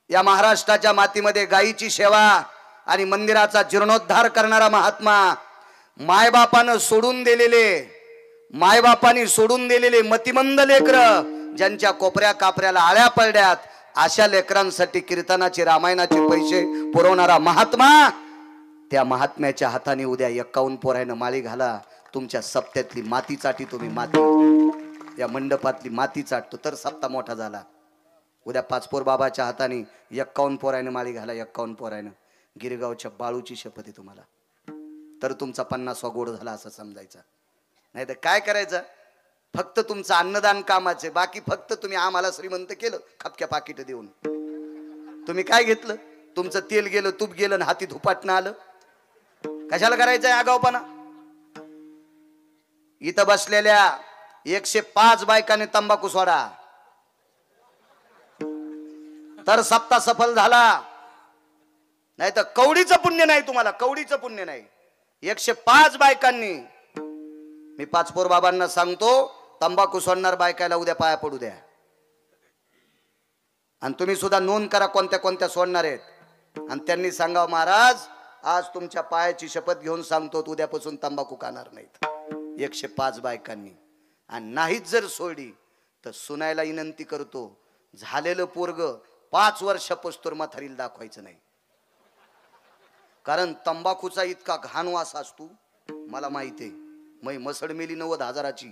Speaker 1: या महाराष्ट्राच्या मातीमध्ये गायीची सेवा आणि मंदिराचा जीर्णोद्धार करणारा महात्मा, मायबापानं सोडून दिलेले मतिमंद लेकर, ज्यांच्या कोपऱ्या कापऱ्याला आळ्या पडल्यात, अशा लेकरांसाठी कीर्तनाचे रामायणाचे पैसे पुरवणारा महात्मा, त्या महात्म्याच्या हाताने उद्या 51 पोरायनं माळी घाला. तुमच्या सप्त्यातली माती चाटी तुम्ही. माती या मंडपातली माती चाटतो तर सप्ता मोठा झाला. उद्या 5 पोर बाबाच्या हाताने 51 पोरायनं माळी घाला. 51 पोरायनं. गिरगावच्या बाळूची शपथ आहे तुम्हाला. तर तुमचा 50वा गोड झाला असं समजायचा. नाही तर काय करायचं? फक्त तुमचं अन्नदान कामाचे, बाकी फक्त तुम्ही आम्हाला श्रीमंत केलं खपक्या पाकिट देऊन. तुम्ही काय घेतलं? तुमचं तेल गेलं, तूप गेलं, आणि हाती धुपाटणं आलं. कशाला करायचंय आगाऊपणा? इथं बसलेल्या 105 बायकांनी तंबाखू सोडा तर सप्ताह सफल झाला. नाही तर कवडीचं पुण्य नाही तुम्हाला. कवडीचं पुण्य नाही. 105 बायकांनी. मी 5 पोर बाबांना सांगतो, तंबाखू सोडणार बायकाला उद्या पाया पडू द्या. आणि तुम्ही सुद्धा नोंद करा कोणत्या कोणत्या सोडणार आहेत. आणि त्यांनी सांगावं, महाराज आज तुमच्या पायाची शपथ घेऊन सांगतो, उद्यापासून तंबाखू खाणार नाहीत. 105 बायकांनी. आणि नाहीच जर सोडली तर सुनायला विनंती करतो, झालेलं पोरग 5 वर्षापासून म्हातारीला दाखवायचं नाही. कारण तंबाखूचा इतका घाण वास असतो मला माहिती आहे. मै मसड मेली 90,000ची.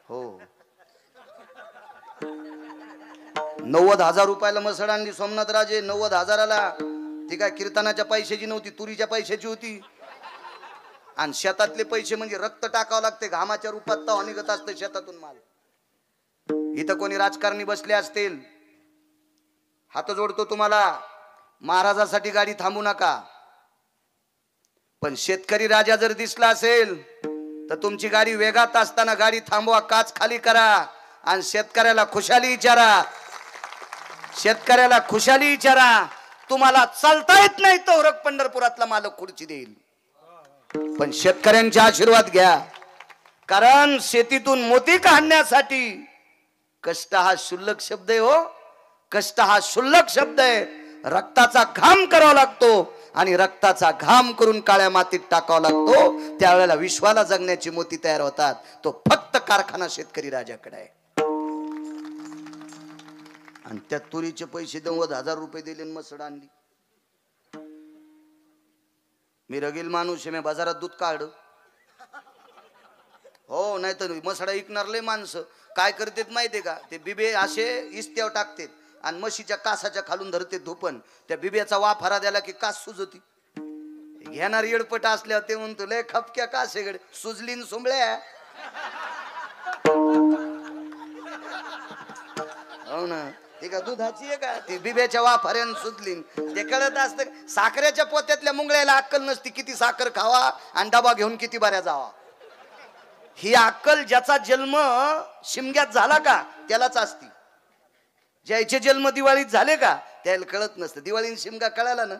Speaker 1: हो, 90,000 रुपयाला मसड आणली सोमनाथ राजे. 90,000ला. ती काय कीर्तनाच्या पैशाची नव्हती, तुरीच्या पैशाची होती. आणि शेतातले पैसे म्हणजे रक्त टाकावं लागते, घामाच्या रूपात तवा निघत असते शेतातून माल. इथं कोणी राजकारणी बसले असतील, हात जोडतो तुम्हाला, महाराजासाठी गाडी थांबू नका. पण शेतकरी राजा जर दिसला असेल तर तुमची गाडी वेगात असताना गाडी थांबवा, काच खाली करा आणि शेतकऱ्याला खुशाली विचारा. शेतकऱ्याला खुशाली विचारा. तुम्हाला चालता येत नाही तर पंढरपुरातला मालक खुर्ची देईल, पण शेतकऱ्यांचे आशीर्वाद घ्या. कारण शेतीतून मोती काढण्यासाठी कष्ट हा शुल्लक शब्द आहे. हो, कष्ट हा शुल्लक शब्द आहे. रक्ताचा घाम करावा लागतो आणि रक्ताचा घाम करून काळ्या मातीत टाकावा लागतो, त्यावेळेला विश्वाला जगण्याची मोती तयार होतात. तो फक्त कारखाना शेतकरी राजाकडे आहे. आणि त्या तुरीचे पैसे 90,000 रुपये दिले आणि मसड आणली. मी रगील माणूस आहे, मी बाजारात दूध काढ हो, नाही तर मसडा ऐकणार लय माणसं काय करतात माहितीये का, ते बिबे असे इस्त्यावर टाकतात आणि म्हशीच्या कासाच्या खालून धरते धोपण, त्या बिब्याचा वाफारा द्याला की कास सुजती. घेणार येडपट असल्यावर ते म्हणतो लय खपक्या कासेगड सुजलीन सुंबळ्या. हो ना, ते का दुधाची आहे का, ती बिब्याच्या वाफाऱ्यानं सुजलीन. ते कळत असतं साखरेच्या पोत्यातल्या मुंगळ्याला अक्कल नसती किती साखर खावा आणि डबा घेऊन किती बऱ्या जावा. ही अक्कल ज्याचा जन्म शिमग्यात झाला का त्यालाच असती. ज्याचे जन्म दिवाळीत झाले का त्याला कळत नसतं. दिवाळीत शिमगा कळाला ना,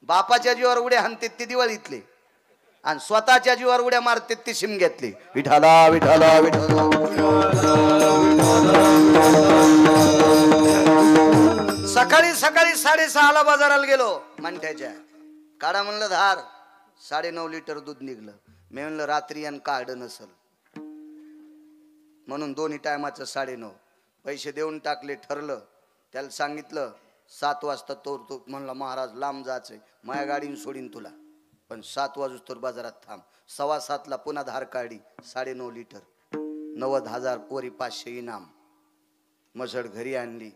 Speaker 1: बापाच्या जीवावर उड्या हाणतात ते दिवाळीतले आणि स्वतःच्या जीवावर उड्या मारतात ते शिमग्यातले. विठाला विठाला विठाला. सकाळी सकाळी 6:30 बाजाराला गेलो मंठ्याच्या. काढा म्हणलं धार, 9.5 लिटर दूध निघलं. मी म्हणलं रात्री आणि काढ नसल म्हणून दोन्ही टायमाचं 9.5 पैसे देऊन टाकले. ठरलं, त्याला सांगितलं 7 वाजता तोरतो. म्हणलं महाराज लांब जायचंय, माझ्या गाडीने सोडीन तुला, पण 7 वाजूस तर बाजारात थांब. 7:15 पुन्हा धार काढी, 9.5 लिटर, 90,000 पोरी 500 इनाम. मसड घरी आणली.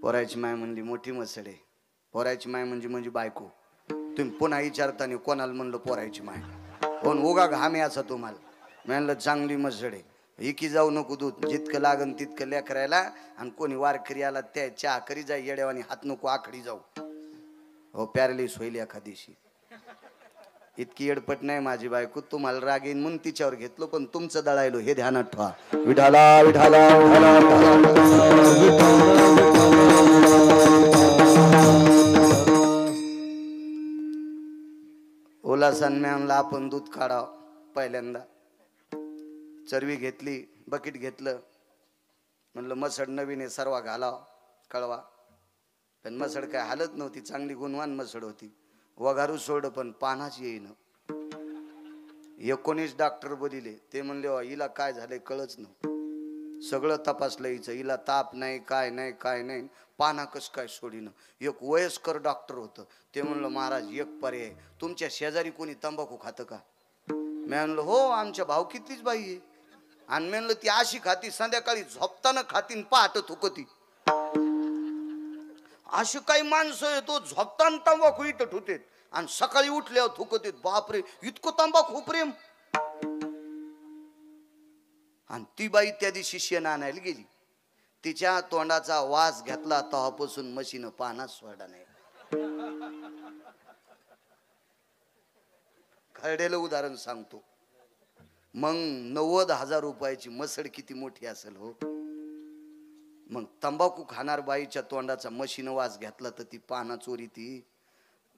Speaker 1: पोरायची माय म्हणली मोठी मसड आहे. पोरायची माय म्हणजे बायको. तुम्ही पुन्हा विचारताना कोणाला म्हणलं पोरायची माय, कोण उगा घाम याचा तुम्हाला. म्हणलं चांगली मसड आहे, इकी जाऊ नको दूध, जितकं लागन तितकं लेकरायला. आणि कोणी वारकरी आला त्या चहा करी जाय येड्यावानी, हात नको आखडी जाऊ. हो पॅरालिस होईल एखादीशी. इतकी येडपट नाही माझी बायको, तुम्हाला राग येईन म्हणून तिच्यावर घेतलो, पण तुमचं दळायलो हे ध्यानात ठेवा. विठाला विठाला ओलासन मॅमला आपण दूध काढाव. पहिल्यांदा चरवी घेतली, बकेट घेतलं. म्हणलं मसड नवीन आहे, सर्वा घालाव कळवा. पण मसड काय हालत नव्हती, चांगली गुणवान मसड होती. वगारू सोड पण पानाच येईन. 19 डॉक्टर बोलिले. ते म्हणले हिला काय झालंय कळच नव्हतं. सगळं तपासलं हिचं, हिला ताप नाही काय नाही काय नाही, पाना कस काय सोडीनं. एक वयस्कर डॉक्टर होतं. ते म्हणलं महाराज एक पर्याय, तुमच्या शेजारी कोणी तंबाखू खातं का. मी म्हणलं हो आमच्या भावकीतलीच बाई आहे. आणि म्हणलं ती अशी खाती संध्याकाळी झोपताना खातीन पहाट थुकती. अशी काही माणसं येतो झोपताना तंबाखू इथं ठुतेत आणि सकाळी उठल्यावर थुकतेत. बापरे इतकं तंबाखू प्रेम. आणि ती बाई त्या दिवशी शेण आणायला गेली. तिच्या तोंडाचा वास घेतला तेव्हापासून म्हशीनं पानाच सोडा नाही. खरडेलं उदाहरण सांगतो. मग 90,000 रुपयाची मसड किती मोठी असेल हो. मग तंबाखू खाणार बाईच्या तोंडाचा म्हशीनं वास घेतला तर ती पाना चोरी. ती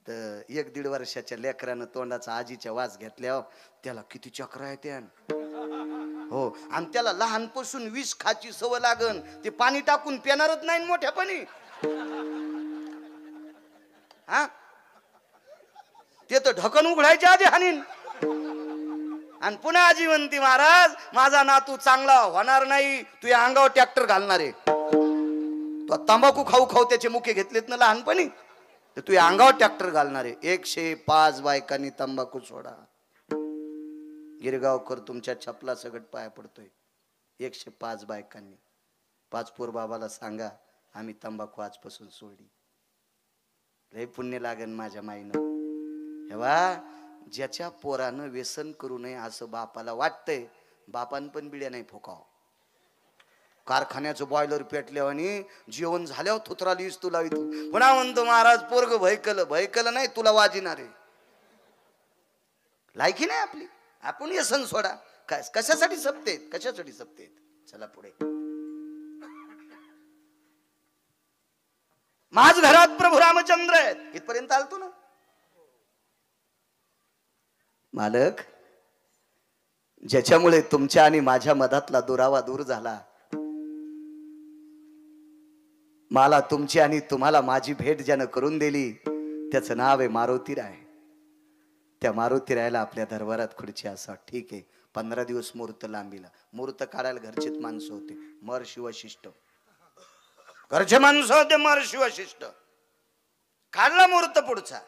Speaker 1: तर 1-1.5 वर्षाच्या लेकरानं तोंडाचा आजीच्या वास घेतल्यावर त्याला किती चक्रा येते हो. आणि त्याला लहानपासून विष खाची सवय लागन. ते पाणी टाकून पिणारच नाही मोठ्या पाणी. हा ते तर ढकन उघडायच्या आधी हानीन. आणि पुन्हा आजी म्हणती महाराज माझा नातू चांगला होणार नाही, तू या अंगावर ट्रॅक्टर घालणार आहे. तो तंबाखू खाऊ खाऊ त्याचे मुके घेतलेत ना लहानपणी, तर तू या अंगावर ट्रॅक्टर घालणार आहे. 105 बायकांनी तंबाखू सोडा. गिरगावकर तुमच्या छपला सगट पाया पडतोय. 105 बायकांनी. पाचपूर बाबाला सांगा आम्ही तंबाखू आजपासून सोडली. लय पुण्य लागन माझ्या माईनं. हेवा ज्याच्या पोरानं व्यसन करू नये असं बापाला वाटतंय, बापान पण बिड्या नाही फोकाव. कारखान्याचं बॉयलर पेटल्यावर आणि जेवण झाल्यावर थुतरालीस तुला इथू. पुन्हा म्हणतो महाराज पोरग भयकल नाही तुला वाजिणार आहे. लायकी नाही आपली. आपण व्यसन सोडा. कशासाठी सपतेत, कशासाठी सपतेत. चला पुढे. माझ घरात प्रभू रामचंद्र आहेत इथपर्यंत आलतो ना. मालक ज्याच्यामुळे तुमच्या आणि माझ्या मधातला दुरावा दूर झाला, मला तुमची आणि तुम्हाला माझी भेट ज्यानं करून दिली त्याचं नाव आहे मारुतीराय. त्या मारुतीरायला आपल्या दरबारात खुर्ची असा. ठीक आहे, 15 दिवस मुहूर्त लांबीला. मुहूर्त काढायला घरचेच माणसं होते, महर्षी वशिष्ठ घरचे माणसं होते, महर्षी वशिष्ठ. काढला मुहूर्त पुढचा.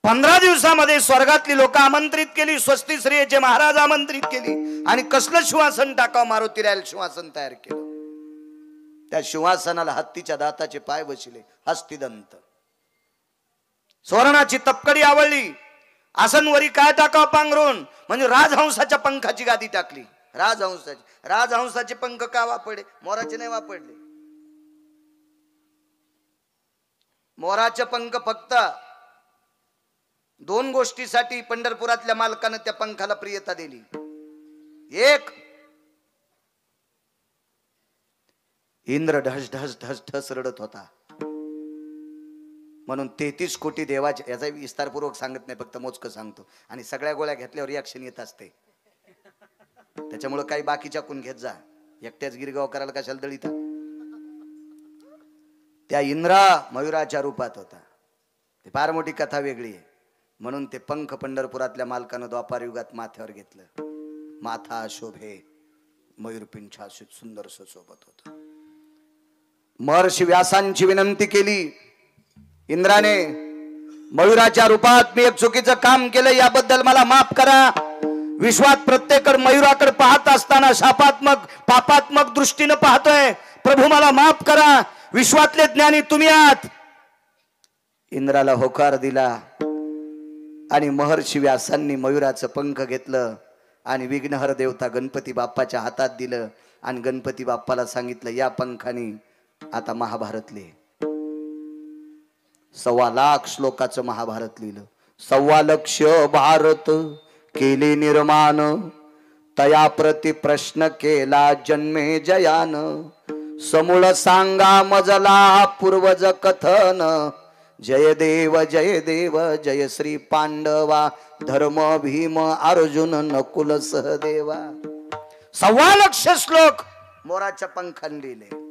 Speaker 1: 15 दिवसामध्ये स्वर्गातली लोक आमंत्रित केली, स्वस्ती श्रीचे महाराज आमंत्रित केली आणि कसलं शिवासन टाकावं, मारुतीरायला शिवासन तयार केलं. त्या शिवासनाला हत्तीच्या दाताचे पाय बसले, हस्तिदंत. सुवर्णाची तपकडी आवडली. आसनवरी काय टाकावं पांघरून, म्हणजे राजहंसाच्या पंखाची गादी टाकली. राजहंसाचे पंख का वापरले, मोराचे नाही वापरले. मोराचे पंख फक्त 2 गोष्टीसाठी पंढरपुरातल्या मालकानं त्या पंखाला प्रियता दिली. एक, इंद्र ढस ढस ढस ढस रडत होता म्हणून 33 कोटी देवाचे, याचा विस्तारपूर्वक सांगत नाही, फक्त मोजकं सांगतो. आणि सगळ्या गोळ्या घेतल्यावर रिॲक्शन येत असते, त्याच्यामुळे काही बाकीच्या कोण घेत जा, एकट्याच गिरगाव करायला कशाला दळीता. त्या इंद्रा मयुराच्या रूपात होता. ते फार मोठी कथा वेगळी आहे. म्हणून ते पंख पंढरपुरातल्या मालकानं द्वापार युगात माथ्यावर घेतलं. माथा शोभे मयूरपिंछाशी सुंदर सोबत होत. महर्षी व्यासांची विनंती केली. इंद्राने, मयुराच्या रूपात मी एक चुकीचं काम केलं, याबद्दल मला माफ करा. विश्वात प्रत्येक मयुराकडे पाहत असताना शापात्मक पापात्मक दृष्टीने पाहतोय, प्रभू मला माफ करा, विश्वातले ज्ञानी तुम्ही आहात. इंद्राला होकार दिला आणि महर्षी व्यासांनी मयुराचं पंख घेतलं आणि विघ्नहर देवता गणपती बाप्पाच्या हातात दिलं आणि गणपती बाप्पाला सांगितलं, या पंखाने आता महाभारत लिह. 1.25 लाख श्लोकाचं महाभारत लिहिलं. 1.25 लाख भारत केले निर्माण, तया प्रति प्रश्न केला जन्मे जयान. समूळ सांगा मजला पूर्वज कथन, जय देव जय श्री पांडवा, धर्म भीम अर्जुन नकुल सहदेवा. 1.25 लाख श्लोक मोराच्या पंखाने लिहिले.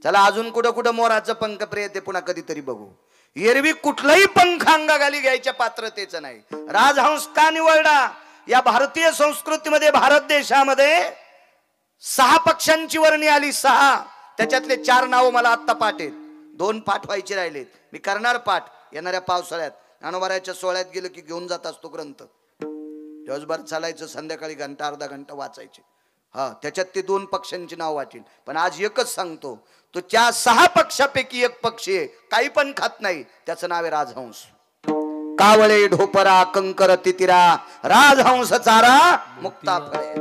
Speaker 1: चला अजून कुठं कुठं मोराचं पंख प्रिय ते पुन्हा कधीतरी बघू. एरवी कुठलाही पंख अंगाखाली घ्यायच्या पात्रतेचं नाही. राजहंस का निवडला? या भारतीय संस्कृतीमध्ये, भारत देशामध्ये 6 पक्षांची वर्णी आली. 6, त्याच्यातले 4 नाव मला आत्ता पाठ आहेत. 2 पाठ व्हायचे राहिलेत. मी करणार पाठ येणाऱ्या पावसाळ्यात. अनवराच्या सोहळ्यात गेलं की घेऊन जात असतो ग्रंथ. दिवसभर चालायचं, संध्याकाळी घंटा अर्धा घंटा वाचायचे. हा, त्याच्यात ते 2 पक्षांची नाव वाटेल. पण आज एकच सांगतो, तो त्या 6 पक्षापैकी एक पक्ष आहे, काही पण खात नाही, त्याचं नाव आहे राजहंस. कावळे ढोपरा कंकर तितिरा, राजहंस चारा मुक्ताफळ.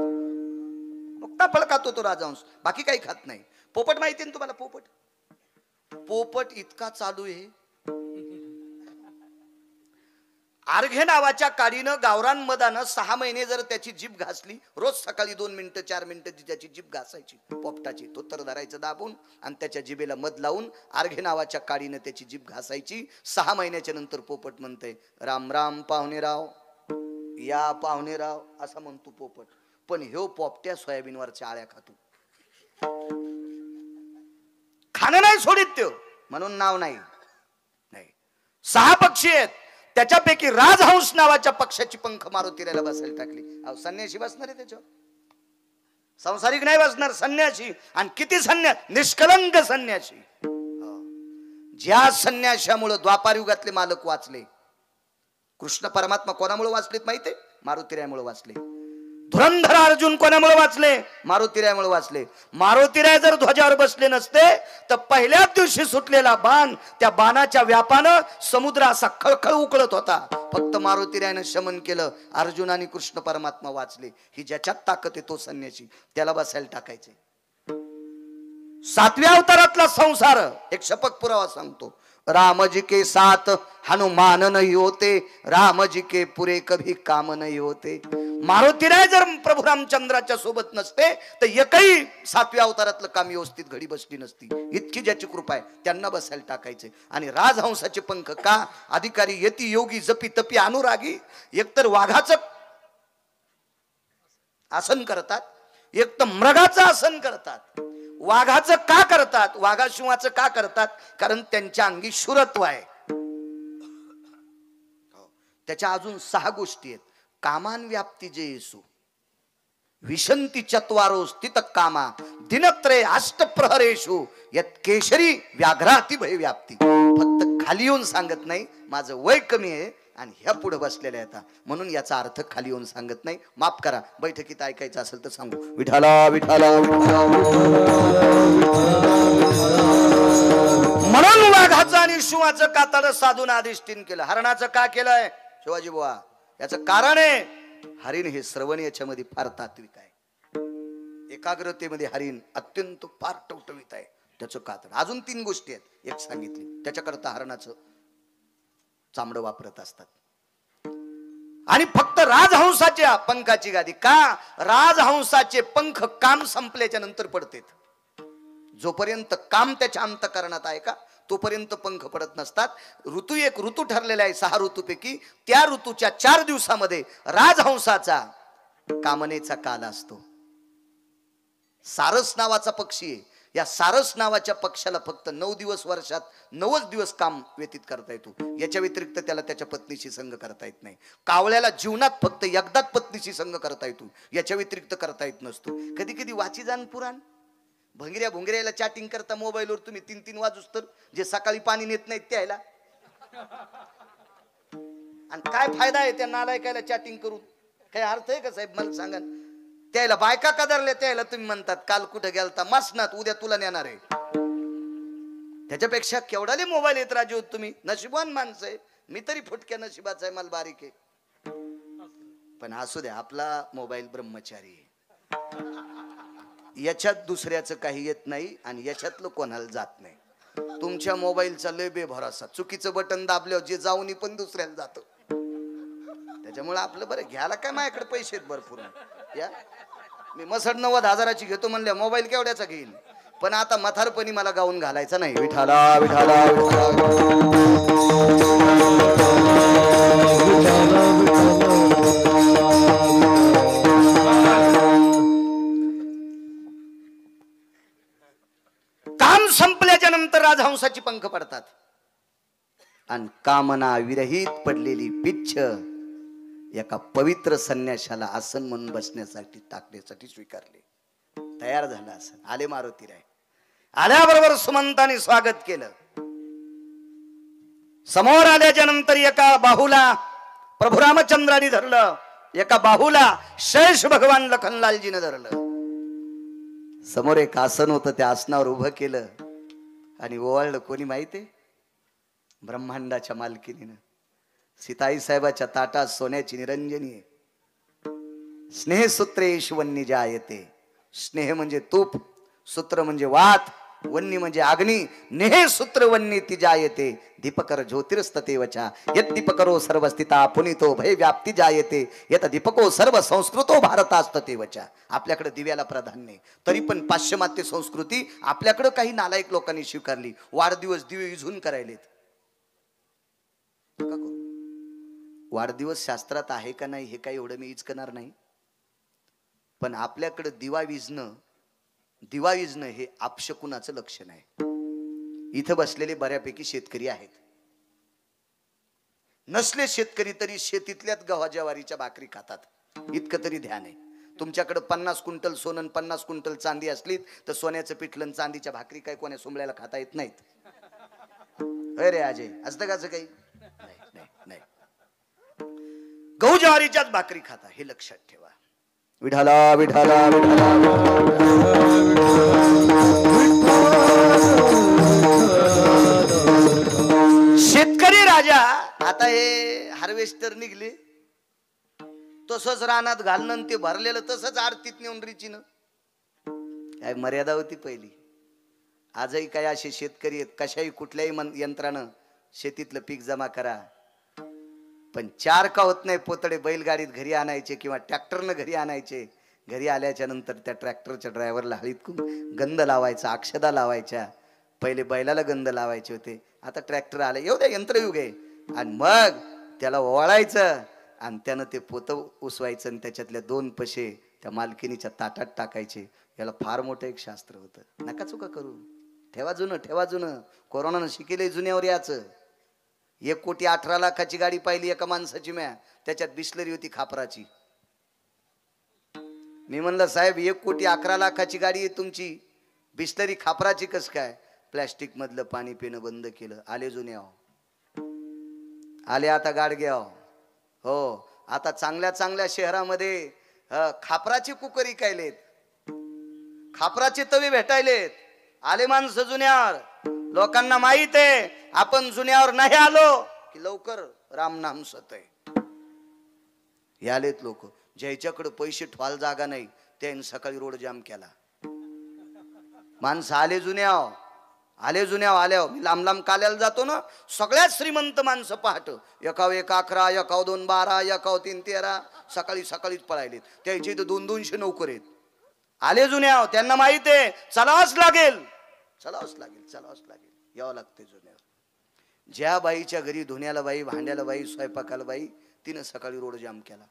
Speaker 1: मुक्ताफळ खातो तो राजहंस, बाकी काही खात नाही. पोपट माहिती ना तुम्हाला? पोपट इतका चालू आहे. अर्घे नावाच्या काडीनं गावरान मदानं 6 महिने जर त्याची जीभ घासली, रोज सकाळी 2 मिनिटं 4 मिनिटं त्याची जीभ घासायची पोपटाची. तो तर धरायचं दाबून आणि त्याच्या जिभेला मध लावून अर्घे नावाच्या काडीनं त्याची जीभ घासायची. 6 महिन्याच्या नंतर पोपट म्हणतंय, राम राम पाहुणेराव, या पाहुणेराव असं म्हणतो पोपट. पण ह्यो पोपट्या सोयाबीनवरच्या आळ्या खातो, खाणं नाही सोडित त्यो, म्हणून नाव नाही. 6 पक्षी आहेत, त्याच्यापैकी राजहंस नावाच्या पक्षाची पंख मारुतीरायला बसायला टाकली. अहो, संन्यासी बसणार आहे त्याच्यावर, संसारिक नाही बसणार, संन्यासी. आणि किती संन्यास, निष्कलंक संन्यासी. ज्या संन्याशामुळे द्वापार युगातले मालक वाचले. कृष्ण परमात्मा कोणामुळे वाचलेत माहितीये? मारुतीरायमुळे वाचले. धुरंधर अर्जुन कोणामुळे वाचले? मारुतीरायमुळे वाचले. मारुतीराय जर ध्वजावर बसले नसते तर पहिल्याच दिवशी सुटलेला बाण, त्या बाणाच्या व्यापानं समुद्र असा खळखळ उकळत होता. फक्त मारुतीरायनं शमन केलं. अर्जुन आणि कृष्ण परमात्मा वाचले. ही ज्याच्यात ताकद आहे तो संन्यासी, त्याला बसायला टाकायचे. 7व्या अवतारातला संसार एक शपथ पुरावा सांगतो. राम जी के साथ हनुमान नहीं होते, राम जी के पुरे कभी काम नहीं होते. मारुतीराय जर प्रभू रामचंद्राच्या सोबत नसते तर एकही 7व्या अवतारातलं काम व्यवस्थित घडी बसली नसती. इतकी ज्याची कृपा आहे त्यांना बसायला टाकायचे. आणि राजहंसाचे पंख का? अधिकारी यती योगी जपी तपी अनुरागी. एकतर वाघाचं आसन करतात, एक तर मृगाचं आसन करतात. वाघाचं का करतात, वाघाशिवाचं का करतात? कारण त्यांच्या अंगी शूरत्व आहे. त्याच्या अजून 6 गोष्टी आहेत. कामान व्याप्ती जे येसू, विशंती चत्वारो स्थित कामा, दिनत्रय अष्टप्रहरेषु यत केशरी व्याघ्राती भय व्याप्ती. फक्त खाली येऊन सांगत नाही माझं वय कमी आहे आणि ह्या पुढे बसलेल्या आहेत, म्हणून याचा अर्थ खाली येऊन सांगत नाही. माफ करा, बैठकीत ऐकायचं असेल तर सांगू. विठाला विठाला विठाला. म्हणून वाघाचं आणि शिवाचं कातड साधून अधिष्ठीन केलं. हरणाचं का केलंय शिवाजी बुवा? याचं कारण आहे, हरिण हे श्रवण याच्यामध्ये फार तात्विक आहे. एकाग्रतेमध्ये हरिण अत्यंत फार टवटवीत आहे. त्याचं कातड. अजून 3 गोष्टी आहेत, एक सांगितली. त्याच्याकरता हरणाचं चामडं वापरत असतात. आणि फक्त राजहंसाच्या पंखाची गादी का? राजहंसाचे पंख काम संपल्याच्या नंतर पडतात. जोपर्यंत काम त्याच्या अंतःकरणात आहे का तोपर्यंत पंख पडत नसतात. एक ऋतू ठरलेला आहे 6 ऋतूपैकी. त्या ऋतूच्या 4 दिवसामध्ये राजहंसाचा कामनेचा काल असतो. सारस नावाचा पक्षी आहे. या सारस नावाच्या पक्षाला फक्त 9 दिवस वर्षात 9च दिवस काम व्यतीत करता येतो. याच्या व्यतिरिक्त त्याला त्याच्या पत्नीशी संग करता येत नाही. कावळ्याला जीवनात फक्त एकदाच पत्नीशी संग करता येतो, याच्या व्यतिरिक्त करता येत नसतो. कधी कधी वाची जाण पुराण. भंगऱ्या भुंगऱ्याला चॅटिंग करता मोबाईलवर तुम्ही 3-3 वाजूस तर, जे सकाळी पाणी नेत नाहीत त्याला. आणि काय फायदा आहे त्या नालायकाला चॅटिंग करून? काय अर्थ आहे का साहेब? मला सांगा. त्याला बायका कदरल्या, त्याला तुम्ही म्हणतात काल कुठे गेलता? मसनात, उद्या तुला नेणार आहे. त्याच्यापेक्षा केवढाले मोबाईल येत राजू तुम्ही. नशिबान माणसं आहे. मी तरी फुटक्या नशिबाचा आहे, मला बारीक आहे. पण असू द्या, आपला मोबाईल ब्रह्मचारी आहे. याच्यात दुसऱ्याचं काही येत नाही आणि याच्यातलं कोणाला जात नाही. तुमच्या मोबाईलचा लय बेभरोसा. चुकीचं बटन दाबल्यावर जे जाऊन पण दुसऱ्याला जातं. त्याच्यामुळे आपलं बरं, घ्यायला काय माझ्याकडे पैसे आहेत भरपूर. या मी मसड 90,000ची घेतो म्हणल्या, मोबाईल केवढ्याचा घेईन. पण आता म्हातारपणी मला गाऊन घालायचा नाही. विठाला विठाला काम संपल्याच्या नंतर राजहंसाची पंख पडतात आणि कामना विरहित पडलेली पिच्छ एका पवित्र संन्याशाला आसन म्हणून बसण्यासाठी टाकण्यासाठी स्वीकारले. तयार झाला आसन. आले मारुतीराय. आल्याबरोबर सुमंताने स्वागत केलं. समोर आल्याच्या नंतर एका बाहूला प्रभू रामचंद्राने धरलं, एका बाहूला शेष भगवान लखनलालजीने धरलं. समोर एक आसन होतं, त्या आसनावर उभं केलं आणि ओवाळलं. कोणी माहितीये? ब्रह्मांडाच्या मालकीनीनं. सीताई साहेबाच्या ताटात सोन्याची निरंजनी आहे. स्नेहसूत्रेश वन्नी जायते. स्नेह म्हणजे तूप, सूत्र म्हणजे वात, वन्नी म्हणजे अग्नी. नेह सूत्र वन्नी ती जायते. दीपकर ज्योतिरस्ततेवचा. यत दीपकरो सर्वस्थिता पुनितो भय व्याप्ती जायते. यत दीपको सर्व संस्कृतो भारतास्ततेवचा. आपल्याकडे दिव्याला प्राधान्य, तरी पण पाश्चिमात्य संस्कृती आपल्याकडे काही नालायक लोकांनी स्वीकारली. वाढदिवस दिवे विझून करायलेत. वाढदिवस शास्त्रात आहे का नाही हे काही एवढं मी इचकणार नाही, पण आपल्याकडे दिवा विझणं हे अपशकुनाचं लक्षण आहे. इथं बसलेले बऱ्यापैकी शेतकरी आहेत. नसले शेतकरी तरी शेतीतल्याच गव्हा ज्वारीच्या भाकरी खातात, इतकं तरी ध्यान आहे. तुमच्याकडे 50 क्विंटल सोनं 50 क्विंटल चांदी असली तर सोन्याचं पिठलं चांदीच्या भाकरी काय कोण्या सोमल्याला खाता येत नाहीत. अरे अजय असतं काच काही नाही. गहू ज्वारीच्याच भाकरी खाता, हे लक्षात ठेवा. विठाला विठाला शेतकरी राजा. आता हे हार्वेस्टर निघले, तसंच रानात घालणं ते भरलेलं तसंच आरतीत नेऊन रिचीनं. काय मर्यादा होती पहिली. आजही काय असे शेतकरी आहेत, कशाही कुठल्याही यंत्रानं शेतीतलं पीक जमा करा, पण 4 का होत नाही पोतडे बैलगाडीत घरी आणायचे किंवा ट्रॅक्टरनं घरी आणायचे. घरी आल्याच्या नंतर त्या ट्रॅक्टरच्या ड्रायव्हरला हळीत गंध लावायचा, अक्षदा लावायच्या. पहिले बैलाला गंध लावायचे होते, आता ट्रॅक्टर आले, एवढ्या यंत्रयुग आहे. आणि मग त्याला ओवाळायचं आणि त्यानं ते पोतं उसवायचं आणि त्याच्यातल्या 2 पशे त्या मालकिनीच्या ताटात टाकायचे. याला फार मोठं एक शास्त्र होतं. नका चुका करू. ठेवा जुनं, ठेवा जुनं. कोरोनानं शिकेले जुन्यावर याचं. 1,18,00,000ची गाडी पाहिली एका माणसाची म्या, त्याच्यात बिस्लरी होती खापराची. मी म्हणलं साहेब 1,11,00,000ची गाडी आहे तुमची, बिस्लरी खापराची कस काय? प्लॅस्टिक मधलं पाणी पिणं बंद केलं. आले जुन्याव, आले आता गाडग्याव. हो, आता चांगल्या चांगल्या शहरामध्ये खापराची कुकर इकायलेत, खापराचे तवे भेटायलेत. आले माणसं जुन्यावर. लोकांना माहित आहे आपण जुन्यावर नाही आलो की लवकर रामनाम सतय. यालेत लोक ज्याच्याकडे पैसे ठवाल जागा नाही त्याने सकाळी रोड जाम केला. माणसं आले जुन्याव, आले जुन्याव. आल्यावर मी लांब लांब काल्याला जातो ना, सगळ्यात श्रीमंत माणसं पहाट 1,11, 1,12, 1,13 सकाळी सकाळीच पळायलेत. त्याचे इथं 200-200 नोकर आहेत. आले जुन्याव. त्यांना माहित आहे चलावंच लागेल, चलावंच लागेल, चलावंच लागेल. यावं लागते जुन्यावर. ज्या बाईच्या घरी धुण्याला बाई, भांड्याला बाई, स्वयंपाकाला बाई, तिनं सकाळी रोड जाम केला.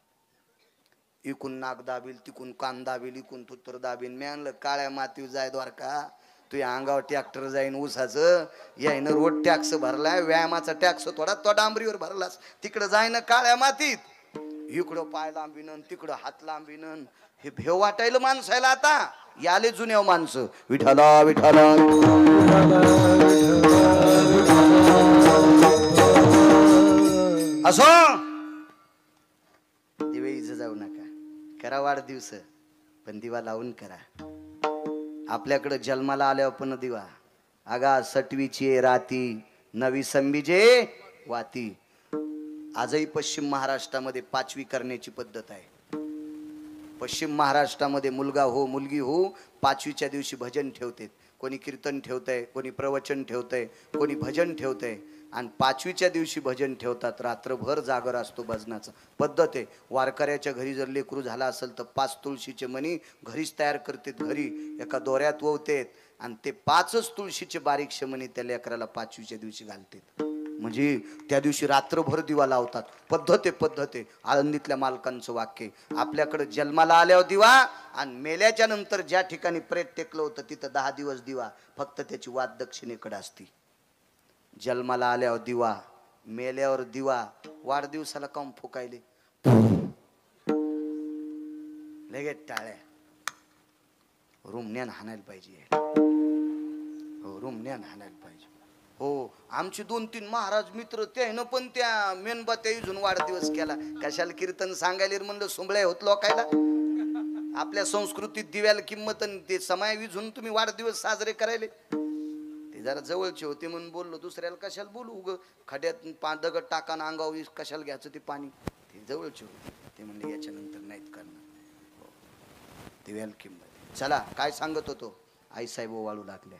Speaker 1: इकून नाक दाबील, तिकून कान दाबील, इकून थुत्तर दाबील. मी आणलं काळ्या मातीव जाय द्वारका, तुझ्या अंगावर ट्रॅक्टर जाईन ऊसाचं. यायनं रोड टॅक्स भरलाय, व्यायामाचा टॅक्स थोडा तो डांबरीवर भरलास, तिकडं जायनं काळ्या मातीत. इकडं पाय लांबीन, तिकडं हात लांबीन. हे भेव वाटायला माणसायला. आता याले जुन्या माणसं विठाला विठाला असो. दिवे इज जाऊ नका, करा वाढदिवस पण दिवा लावून करा. आपल्याकडे जन्माला आल्यावर पण दिवा. आगा सटवीची राती नवी संबीजे वाती. आजही पश्चिम महाराष्ट्रामध्ये 5वी करण्याची पद्धत आहे. पश्चिम महाराष्ट्रामध्ये मुलगा हो मुलगी हो 5वीच्या दिवशी भजन ठेवते. कोणी कीर्तन ठेवतंय, कोणी प्रवचन ठेवतंय, कोणी भजन ठेवतंय. आणि 5वीच्या दिवशी भजन ठेवतात. रात्रभर जागर असतो भजनाचा. पद्धत आहे. वारकऱ्याच्या घरी जर लेकरू झाला असेल तर 5 तुळशीचे मणी घरीच तयार करतात. घरी एका दोऱ्यात ववतेत आणि ते 5च तुळशीचे बारीकशे मणी त्या लेकराला 5वीच्या दिवशी घालतात. म्हणजे त्या दिवशी रात्रभर दिवा लावतात. पद्धत आहे, पद्धत आहे. आळंदीतल्या मालकांचं वाक्य. आपल्याकडे जन्माला आल्यावर दिवा आणि मेल्याच्या नंतर ज्या ठिकाणी प्रेत टेकलं होतं तिथं 10 दिवस दिवा. फक्त त्याची वाद दक्षिणेकडे असती. जन्माला आल्यावर दिवा, मेल्यावर दिवा. वाढदिवसाला कम फुकायले लगेच टाळ्या. रुमण्यान हाणायला पाहिजे. हो, रुमण्यान हाणायला पाहिजे. हो, आमचे 2-3 महाराज मित्र त्यानं पण त्या मेणबत्त्या इजून वाढदिवस केला. कशाला कीर्तन सांगायला म्हणलं सुंबळ्या होत लोकायला. आपल्या संस्कृतीत दिव्याला किंमत आणि ते समय विझून तुम्ही वाढदिवस साजरे करायले. ते जरा जवळचे होते म्हणून बोललो. दुसऱ्याला कशाला बोलू. उग खड्यात दगड टाका ना अंगावर कशाला घ्यायचं ते पाणी. ते जवळचे होते. ते म्हणले याच्यानंतर नाहीत करणार. दिव्याला किंमत. चला काय सांगत होतो. आईसाहेब ओवाळू लागले.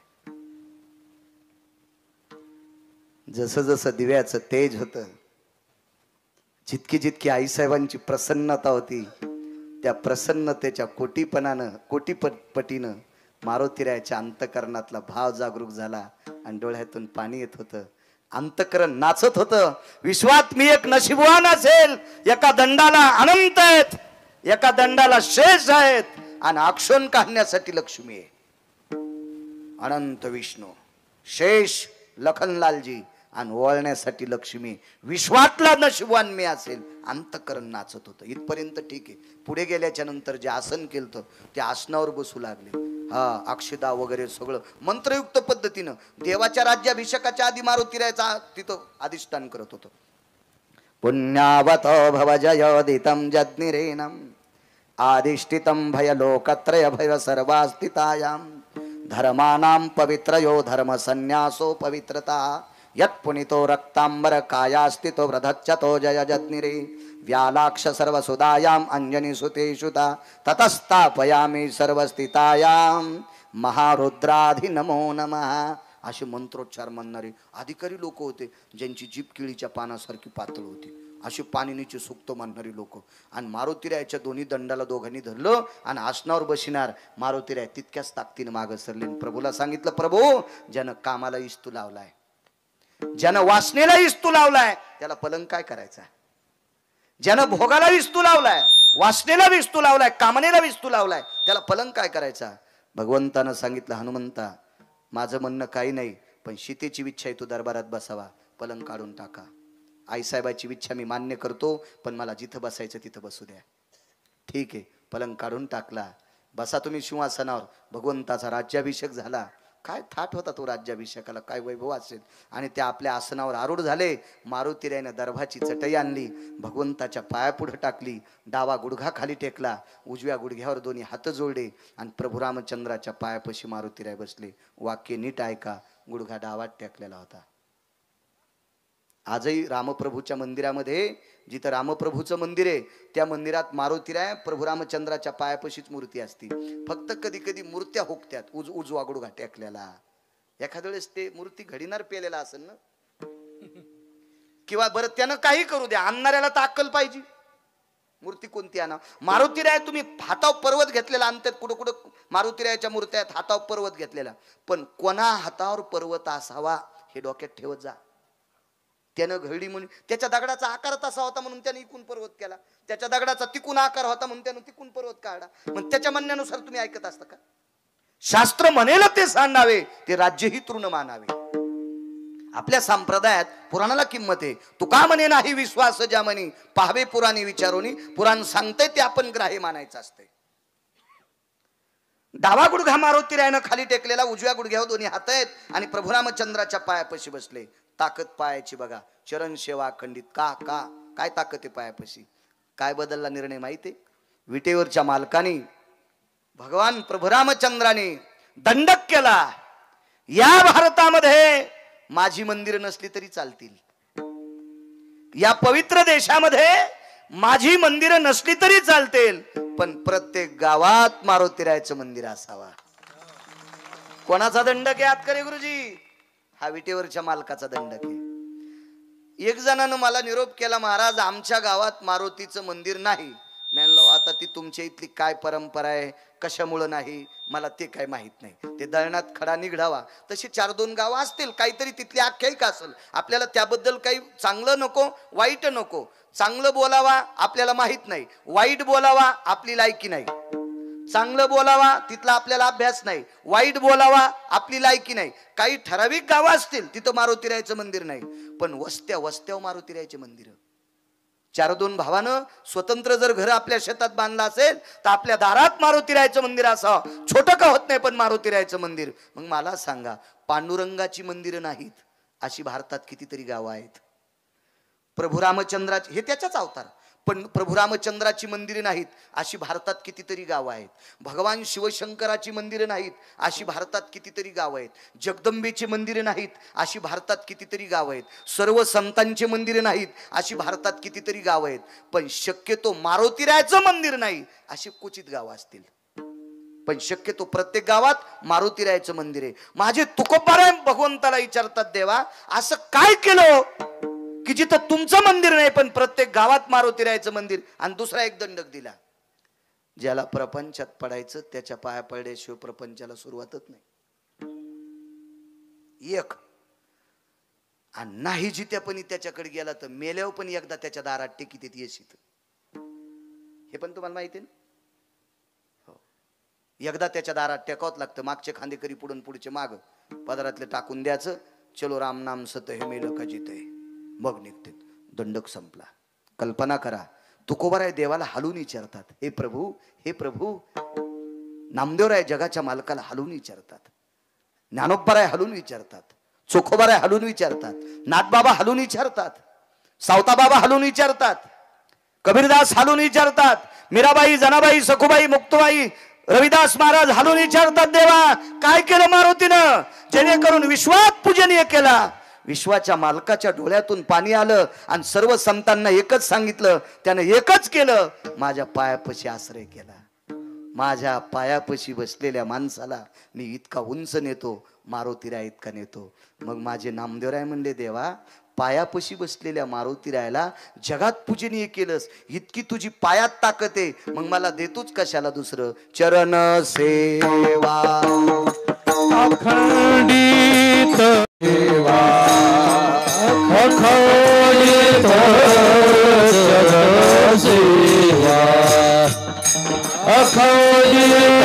Speaker 1: जसं जसं दिव्याचं तेज होतं, जितकी जितकी आईसाहेबांची प्रसन्नता होती, त्या प्रसन्नतेच्या कोटीपटीनं मारुतीरायाच्या अंतकरणातला भाव जागरूक झाला आणि डोळ्यातून पाणी येत होतं. अंतकरण नाचत होतं. विश्वात मी एक नशीबवान असेल. एका दंडाला अनंत आहेत, एका दंडाला शेष आहेत आणि अक्षोण काढण्यासाठी लक्ष्मी आहे. अनंत विष्णू, शेष लखनलालजी आणि ओळण्यासाठी लक्ष्मी. विश्वातला नशिबवान मी असेल. अंतकरण नाचत होतं. इथपर्यंत ठीक आहे. पुढे गेल्याच्या नंतर जे आसन केलं त्या आसनावर बसू लागले. हा, अक्षदा वगैरे सगळं मंत्रयुक्त पद्धतीनं देवाच्या राज्याभिषेकाच्या आधी मारुतीरायाचा तिथं अधिष्ठान करत होतं. पुण्यावत भव जयोदितं जज्ञिरेनं आदिष्टितं भय लोकत्रय भय सर्वास्थितायां धर्मानां पवित्रयो धर्म संन्यासो पवित्रता यत्पुनितो रक्तांबर कायास्तितो व्रधच्चतो जय जज्ञिरे व्यालाक्ष सर्वसुदायाम अंजनी सुतेषुता ततस्तापयामी सर्वस्थितायां महारुद्राधि नमो नमः. असे मंत्रोच्चार म्हणणारे अधिकारी लोक होते. ज्यांची जीभ केळीच्या पानासारखी पातळ होती. अशी पाणिनीची सूक्त म्हणणारी लोक. आणि मारुतीरायाच्या दोन्ही दंडाला दोघांनी धरलं आणि आसनावर बसणार. मारुतीराय तितक्याच ताकदीने मागं सरले. प्रभूला सांगितलं, प्रभू ज्यानं कामाला इस्तू लावलाय, ज्यानं वासनेला इस्तू लावलाय, त्याला पलंग काय करायचा. ज्यानं भोगाला विस्तू लावलाय, वासनेला विस्तू लावलाय, कामनेला विस्तू लावलाय, त्याला पलंग काय करायचा. भगवंतानं सांगितलं, हनुमंता माझं म्हणणं काही नाही, पण सीतेची इच्छा आहे तू दरबारात बसावा, पलंग काढून टाका. आईसाहेबाची इच्छा मी मान्य करतो, पण मला जिथं बसायचं तिथं बसू द्या. ठीक आहे, पलंग काढून टाकला. बसा तुम्ही सिंहासनावर. भगवंताचा राज्याभिषेक झाला. काय थाट होता तो राज्याभिषेकाला, काय वैभव असेल. आणि त्या आपल्या आसनावर आरूढ झाले. मारुतीरायानं दर्भाची चटई आणली, भगवंताच्या पायापुढे टाकली, डावा गुडघा खाली टेकला, उजव्या गुडघ्यावर दोन्ही हात जोडले आणि प्रभू रामचंद्राच्या पायापाशी मारुतीराय बसले. वाक्य नीट ऐका, गुडघा डावात टेकलेला होता. आजही रामप्रभूच्या मंदिरामध्ये, जिथं रामप्रभूचं मंदिर आहे त्या मंदिरात मारुतीराय प्रभू रामचंद्राच्या पायापाशीच मूर्ती असते. फक्त कधी कधी मूर्त्या हुकत्यात उजवा गुडघा टेकलेला. एखाद्या वेळेस ते मूर्ती घडीनार पेलेला असेल ना, किंवा बरं त्यानं काही करू द्या, आणणाऱ्याला तर अक्कल पाहिजे. मूर्ती कोणती आणा? मारुतीराय तुम्ही हातावर पर्वत घेतलेला आणतात, कुठं कुठं मारुतीरायाच्या मूर्त्या आहेत हातावर पर्वत घेतलेला, पण कोणा हातावर पर्वत असावा हे डोक्यात ठेवत जा. त्यानं घडी म्हणून त्याच्या दगडाचा आकार तसा होता म्हणून त्याने इकून पर्वत केला, त्याच्या दगडाचा तिकून आकार होता म्हणून त्यानं तिकून पर्वत काढला. मग त्याच्या म्हणण्यानुसार तुम्ही ऐकत असता का? शास्त्र म्हणेल ते सांडावे, ते राज्यही तृण मानावे. आपल्या संप्रदायात पुराणाला किंमत आहे. तुका म्हणे नाही विश्वास ज्या म्हणे, पाहावे पुराणी विचारोनी. पुराण सांगते ते आपण ग्राह्य मानायचं असते. डावा गुडघा मारुतीरायानं खाली टेकलेला, उजव्या गुडघ्यावर दोन्ही हात आहेत आणि प्रभू रामचंद्राच्या पायापाशी बसले. ताकद पायाची बघा, चरण सेवा अखंडित. का का काय ताकद आहे पायापाशी? काय बदलला निर्णय माहिती? विटेवरच्या मालकाने, भगवान प्रभू रामचंद्राने दंडक केला, या भारतामध्ये माझी मंदिर नसली तरी चालतील, या पवित्र देशामध्ये माझी मंदिर नसली तरी चालतील, पण प्रत्येक गावात मारुतीरायाचं मंदिर असावा. कोणाचा दंडक आहे आतकरे गुरुजी? हा विटेवरच्या मालकाचा दंडक आहे. एक जणानं मला निरोप केला, महाराज आमच्या गावात मारुतीचं मंदिर नाही. म्हणलो आता ती तुमच्या इथली काय परंपरा आहे, कशामुळे नाही मला ते काय माहित नाही. ते दळणात खडा निघडावा, तशी 4-2 गावं असतील, काहीतरी तिथली आख्यायिका असेल. आपल्याला त्याबद्दल काही चांगलं नको, वाईट नको. चांगलं बोलावा आपल्याला माहित नाही, वाईट बोलावा आपली लायकी नाही. चांगलं बोलावा तिथला आपल्याला अभ्यास नाही, वाईट बोलावा आपली लायकी नाही. काही ठराविक गावं असतील तिथं मारुतीरायाचं मंदिर नाही, पण वस्त्यावर मारुतीरायाचे मंदिर. 4-2 भावानं स्वतंत्र जर घर आपल्या शेतात बांधलं असेल तर आपल्या दारात मारुतीरायाचं मंदिर असावं. छोटं का होत नाही पण मारुतीरायाचं मंदिर. मग मला सांगा, पांडुरंगाची मंदिरं नाहीत अशी भारतात कितीतरी गावं आहेत. प्रभू रामचंद्राचे, हे त्याचाच अवतार, पण प्रभू रामचंद्राची मंदिरे नाहीत अशी भारतात कितीतरी गावं आहेत. भगवान शिवशंकराची मंदिरे नाहीत अशी भारतात कितीतरी गावं आहेत. जगदंबेची मंदिरे नाहीत अशी भारतात कितीतरी गावं आहेत. सर्व संतांचे मंदिरे नाहीत अशी भारतात कितीतरी गावं आहेत. पण शक्यतो मारुतीरायाचं मंदिर नाही अशी क्वचित गावं असतील, पण शक्यतो प्रत्येक गावात मारुतीरायाचं मंदिर आहे. माझे तुकोबाराय भगवंताला विचारतात, देवा असं काय केलं की जिथं तुमचं मंदिर नाही पण प्रत्येक गावात मारुतीरायाचं मंदिर? आणि दुसरा एक दंडक दिला, ज्याला प्रपंचात पडायचं त्याच्या पाया पडल्याशिवाय प्रपंचाला सुरुवातच नाही. एक आणि नाही जित्यापणी त्याच्याकडे गेला तर मेल्यावर पण एकदा त्याच्या दारात टेकीत येशीत. हे पण तुम्हाला माहिती आहे ना? हो, एकदा त्याच्या दारात टेकावत लागतं. मागचे खांदेकरी पुढून पुढचे माग, पदरातले टाकून द्यायचं. चलो राम नाम सत हे मेलं का जिते, मग निघते. दंडक संपला. कल्पना करा, तुकोबाराय देवाला हलून विचारतात, हे प्रभू, हे प्रभू. नामदेवराय जगाच्या मालकाला हलून विचारतात, ज्ञानोबाराय हलून विचारतात, चोखोबाराय हलून विचारतात, नाथबाबा हलून विचारतात, सावताबाबा हलून विचारतात, कबीरदास हलून विचारतात, मीराबाई, जनाबाई, सखुबाई, मुक्तबाई, रविदास महाराज हलून विचारतात, देवा काय केलं मारुतीनं जेणेकरून विश्वात पूजनीय केला. विश्वाच्या मालकाच्या डोळ्यातून पाणी आलं आणि सर्व संतांना एकच सांगितलं, त्यानं एकच केलं, माझ्या पायापाशी आश्रय केला. माझ्या पायापाशी बसलेल्या माणसाला मी इतका उंच नेतो, मारुतीराय इतका नेतो. मग माझे नामदेवराय म्हणले, देवा पायापाशी बसलेल्या मारुतीरायाला जगात पूजनीय केलंस, इतकी तुझी पायात ताकद आहे, मग मला देतोच कशाला दुसरं? चरण सेवा
Speaker 2: अखंडित सेवा, अखंडित चरण सेवा, अखंडित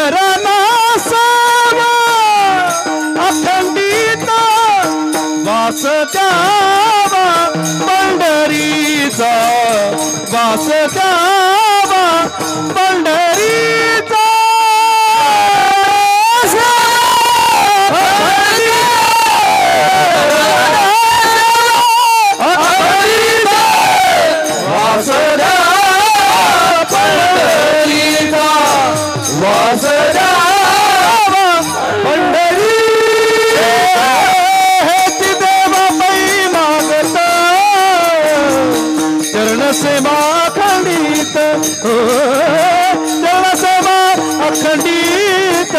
Speaker 2: चरणासावा अखंडित वास द्यावा पंढरीचा वास द्यावा पंढरीचा वास द्यावा पंढरीचा वास द्यावा पंढरी हेची देवा पै मागत चरण सेवा अखंडित चरण सेवा अखंडित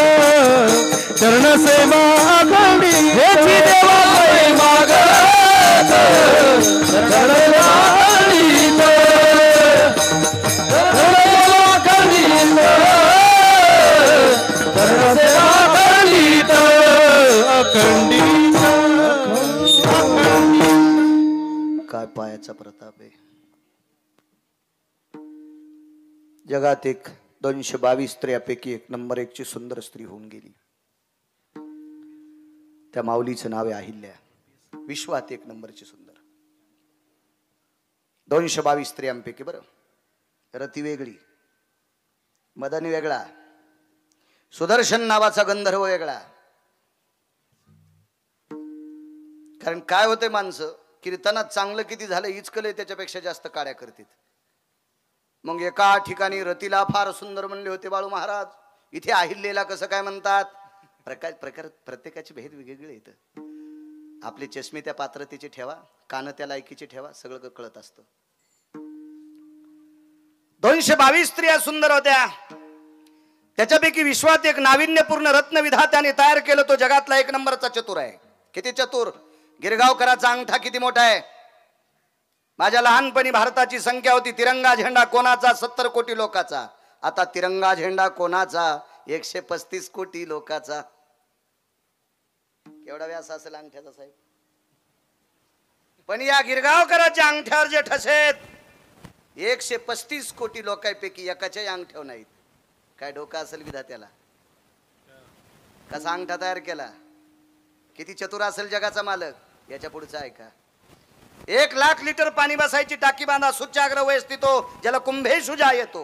Speaker 2: चरण सेवा अखंडित हेची देवा पै मागत चरण सेवा अखंडित
Speaker 1: काय पायाचा प्रताप आहे. जगात एक 222 स्त्रियापैकी 1 नंबर 1 ची सुंदर स्त्री होऊन गेली. त्या माऊलीचं नाव आहे अहिल्या. विश्वात 1 नंबरची सुंदर. 222 स्त्रियांपैकी बरं. रती वेगळी, मदन वेगळा, सुदर्शन नावाचा गंधर्व वेगळा. कारण काय होते, माणसं कीर्तनात चांगलं किती झालं इचकले त्याच्यापेक्षा जास्त काड्या करतात. मग एका ठिकाणी रतीला फार सुंदर म्हणले होते बाळू महाराज, इथे अहिल्याला कसं काय म्हणतात. प्रकार प्रत्येकाचे भेद वेगवेगळे येतं. आपले चष्मे त्या पात्रतेचे ठेवा, कान त्या लायकीचे ठेवा, सगळं कळत असतं. 222 स्त्रिया सुंदर होत्या. त्याच्यापैकी विश्वात एक नाविन्यपूर्ण रत्न विधात्याने तयार केलं. तो जगातला 1 नंबरचा चतुर आहे. किती चतुर. गिरगावकराचा अंगठा किती मोठा आहे. माझ्या लहानपणी भारताची संख्या होती तिरंगा झेंडा कोणाचा 70 कोटी लोकाचा. आता तिरंगा झेंडा कोणाचा 135 कोटी लोकाचा. केवढा व्यास असेल अंगठ्याचा साहेब. पण या गिरगावकराच्या अंगठ्यावर जे ठसेत 135 कोटी लोकांपैकी एकाच्याही अंगठ्यावर नाहीत. काय डोका असेल विधात्याला. कसा अंगठा तयार केला. किती चतुर असेल जगाचा मालक. याच्या पुढचा आहे का. 1 लाख लिटर पाणी बसायची टाकी बांधा. सुच्छाग्र वयस्थितो जलकुंभेषु जायतो.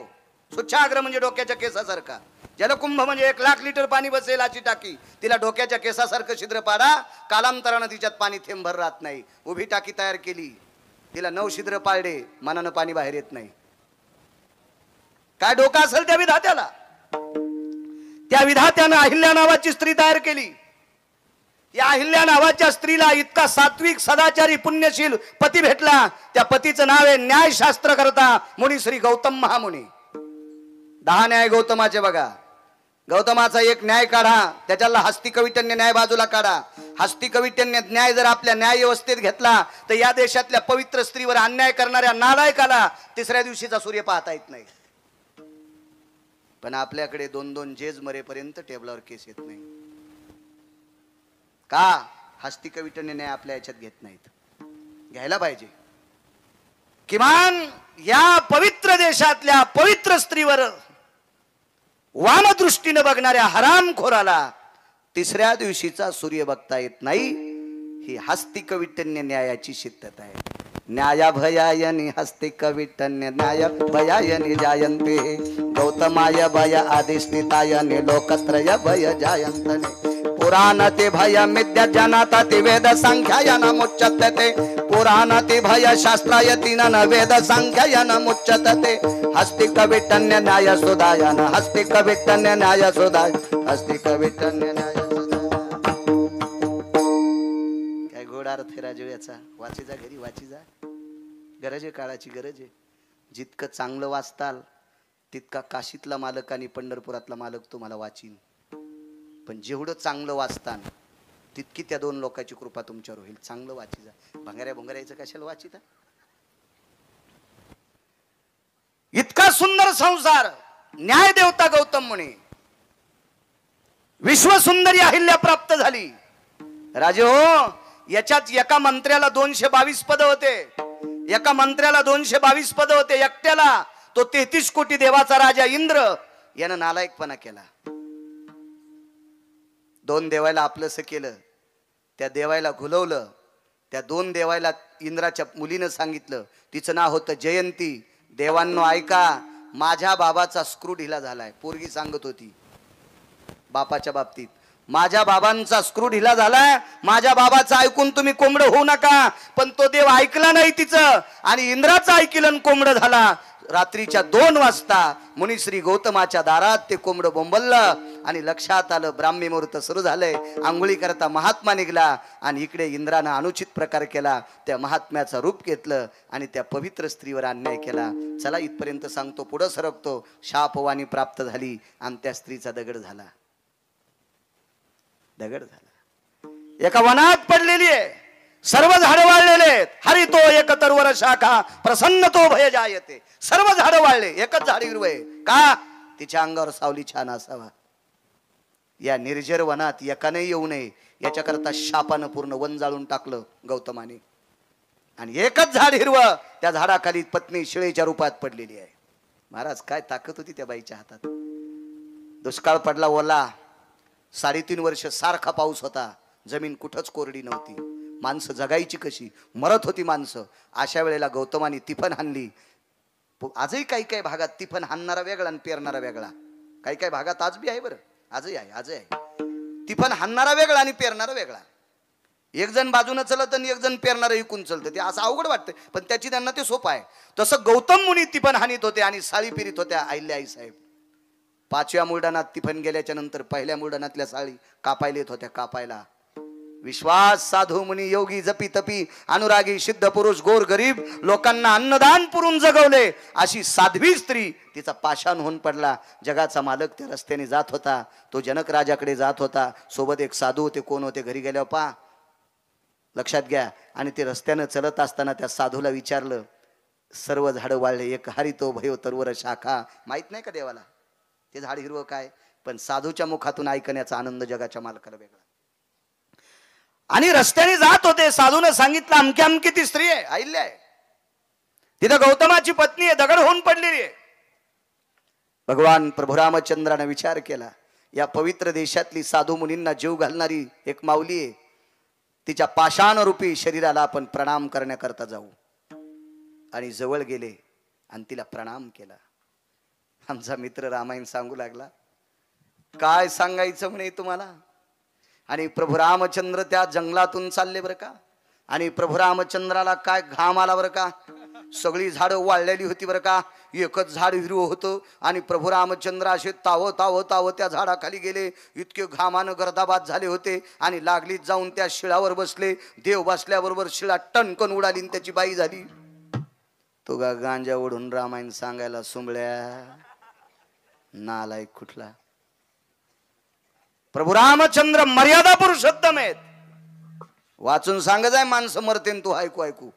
Speaker 1: सुच्छाग्र म्हणजे डोक्याच्या केसासारखा. जलकुंभ म्हणजे 1 लाख लिटर पाणी बसेल अशी टाकी. तिला डोक्याच्या केसासारखं छिद्र पाडा. कालांतरानं तिच्यात पाणी थेंबभर राहत नाही. उभी टाकी तयार केली. तिला 9 छिद्र पाडले. मनानं पाणी बाहेर येत नाही. काय डोका असेल त्या विधात्याला. त्या विधात्यानं अहिल्या नावाची स्त्री तयार केली. या अहिल्या नावाच्या स्त्रीला इतका सात्विक सदाचारी पुण्यशील पती भेटला. त्या पतीचं नाव आहे न्यायशास्त्र करता मुनी श्री गौतम महामुनी. 10 न्याय गौतमाचे बघा. गौतमाचा एक न्याय काढा, त्याच्याला हस्तिकविटन्य न्याय बाजूला काढा. हस्तिकविटन्य न्याय जर आपल्या न्याय व्यवस्थेत घेतला तर या देशातल्या पवित्र स्त्रीवर अन्याय करणाऱ्या नालायकाला 3ऱ्या दिवशीचा सूर्य पाहता येत नाही. पण आपल्याकडे 2-2 जेज मरेपर्यंत टेबलावर केस येत नाही. का. हस्तिकविटन्य न्याय आपल्या याच्यात घेत नाहीत. घ्यायला पाहिजे. किमान या पवित्र देशातल्या पवित्र स्त्रीवर वामदृष्टीने बघणाऱ्या हरामखोराला 3ऱ्या दिवशीचा सूर्य बघता येत नाही. ही हस्तिकविटन्य न्यायाची शिद्धत आहे. न्याया भयायनी हस्तिकविटन्य न्याय भयायनी जायन्ते गौतमाय भय आदिष्टितायने लोकत्रय भय जायन्तने पुराण ते भय मिद्या जनाता ते वेद संख्यायन मुच्यते पुराण ते भय शास्त्रायतीन वेद संख्यायन मुच्यते हस्तिकविटन्य न्याय सुदायन हस्तिकविटन्य न्याय सुदाय हस्तिकविटन्य न्याय काय गोड अर्थ आहे राजू याचा. वाची जा घरी वाची जा. गरज आहे, काळाची गरज आहे. जितकं चांगलं वाचताल तितका काशीतला मालक आणि पंढरपुरातला मालक तुम्हाला वाचीन. पण जेवढं चांगलं वाचतान तितकी त्या 2 लोकांची कृपा तुमच्यावर होईल. चांगलं वाची जा. भंगाऱ्याचं कशाला वाचिता. इतका सुंदर संसार न्याय देवता गौतम मुनी. विश्वसुंदरी अहिल्या प्राप्त झाली. राजे हो, याच्यात एका मंत्र्याला 222 पद होते. एका मंत्र्याला 222 पद होते. एकट्याला तो 33 कोटी देवाचा राजा इंद्र यानं नालायकपणा केला. 2 देवायला आपलंसं केलं, त्या देवायला घुलवलं. त्या 2 देवायला इंद्राच्या मुलीनं सांगितलं, तिचं नाव होतं जयंती. देवांनो ऐका, माझ्या बाबाचा स्क्रू ढिला झालाय. पोरगी सांगत होती बापाच्या बाबतीत, माझ्या बाबांचा स्क्रू ढिला झालाय, माझ्या बाबाचं ऐकून तुम्ही कोंबडं होऊ नका. पण तो देव ऐकला नाही तिचं, आणि इंद्राचं ऐकलं कोंबडं झाला. रात्रीच्या 2 वाजता मुनिश्री गौतमाच्या दारात ते कोंबडं बोंबललं, आणि लक्षात आलं ब्राह्मी मुहूर्त सुरू झालंय. आंघोळी करता महात्मा निघाला, आणि इकडे इंद्रानं अनुचित प्रकार केला. त्या महात्म्याचं रूप घेतलं आणि त्या पवित्र स्त्रीवर अन्याय केला. चला इथपर्यंत सांगतो, पुढं सरकतो. शापवाणी प्राप्त झाली आणि त्या स्त्रीचा दगड झाला. दगड झाला. एका वनात पडलेली आहे, सर्व झाडं वाळलेले आहेत. हरी तो एक तरुवर शाखा, प्रसन्न तो भय जायते. सर्व झाडं वाळले, एकच झाड हिरवं आहे. का? तिच्या अंगावर सावली छान असावा. या निर्जर वनात एकाने येऊ नये याच्याकरता शापानं पूर्ण वन जाळून टाकलं गौतमाने. आणि एकच झाड हिरवं, त्या झाडाखाली पत्नी शिळेच्या रूपात पडलेली आहे. महाराज, काय ताकद होती त्या बाईच्या हातात. दुष्काळ पडला ओला, 3.5 वर्ष सारखा पाऊस होता, जमीन कुठंच कोरडी नव्हती. माणसं जगायची कशी, मरत होती माणसं. अशा वेळेला गौतमाने तिफन हाणली. आजही काही काही भागात तिफन हाणणारा वेगळा आणि पेरणारा वेगळा. काही काही भागात आज बी आहे, बरं आजही आहे. तिफन हाणणारा वेगळा आणि पेरणारा वेगळा. एक जण बाजूनं चलत आणि एक जण पेरणारं इकून चलतं. ते असं अवघड वाटतं, पण त्याची त्यांना ते सोपं आहे. तसं गौतम मुनी तिफन हाणीत होते आणि साळी फिरीत होत्या अहिल्याई साहेब. 5व्या मुलडाणात तिफन गेल्याच्या नंतर 1ल्या मुलडाणातल्या साळी कापायला येत होत्या, कापायला. विश्वास साधू मुनी योगी जपी तपी अनुरागी सिद्ध पुरुष गोर गरीब लोकांना अन्नदान पुरून जगवले. अशी साध्वी स्त्री तिचा पाषाण होऊन पडला. जगाचा मालक त्या रस्त्याने जात होता, तो जनक राजाकडे जात होता. सोबत एक साधू होते. कोण होते? घरी गेल्यावर पा लक्षात घ्या. आणि ते रस्त्यानं चलत असताना त्या साधूला विचारलं, सर्व झाडं वाळले, एक हरितो भयो तरुवर शाखा. माहित नाही का देवाला ते झाड हिरवं काय? पण साधूच्या मुखातून ऐकण्याचा आनंद जगाच्या मालकाला वेगळा. आणि रस्त्याने जात होते, साधूने सांगितलं अमक्या अमकी ती स्त्री आहे, अहिल्या आहे, तिथं गौतमाची पत्नी आहे, दगड होऊन पडलेली आहे. भगवान प्रभू रामचंद्राने विचार केला, या पवित्र देशातली साधू मुनींना जीव घालणारी एक माऊली आहे, तिच्या पाषाण रूपी शरीराला आपण प्रणाम करण्याकरता जाऊ. आणि जवळ गेले आणि तिला प्रणाम केला. आमचा मित्र रामायण सांगू लागला, काय सांगायचं म्हणे तुम्हाला. आणि प्रभू रामचंद्र त्या जंगलातून चालले बरं का. आणि प्रभू रामचंद्राला काय घाम आला बरं का. सगळी झाडं वाळलेली होती बरं का, एकच झाड हिरवं होतं. आणि प्रभू रामचंद्र असे तावं तावं तावं त्या झाडाखाली गेले. इतके घामानं गर्दाबाद झाले होते. आणि लागलीच जाऊन त्या शिळावर बसले. देव बसल्याबरोबर शिळा टणकन उडाली आणि त्याची बाई झाली. तो गांजा ओढून रामायण सांगायला सुंबळ्या नालायक कुठला. प्रभू रामचंद्र मर्यादा पुरुषोत्तम आहेत. वाचून सांगत आहे माणसं मरतेन तू ऐकू ऐकू.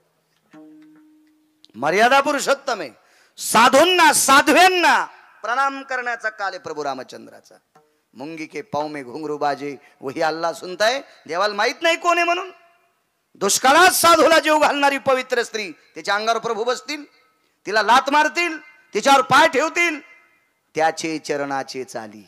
Speaker 1: मर्यादा पुरुषोत्तम आहे. साधूंना साध्व्यांना प्रणाम करण्याचा काल आहे प्रभू रामचंद्राचा. मुंगी के पाव में घुंगरू बाजे वही अल्लाह सुनताय. देवाला माहित नाही कोण आहे म्हणून. दुष्काळात साधूला जीव घालणारी पवित्र स्त्री, तिच्या अंगावर प्रभू बसतील, तिला लात मारतील, तिच्यावर पाय ठेवतील. त्याचे चरणाचे चाली,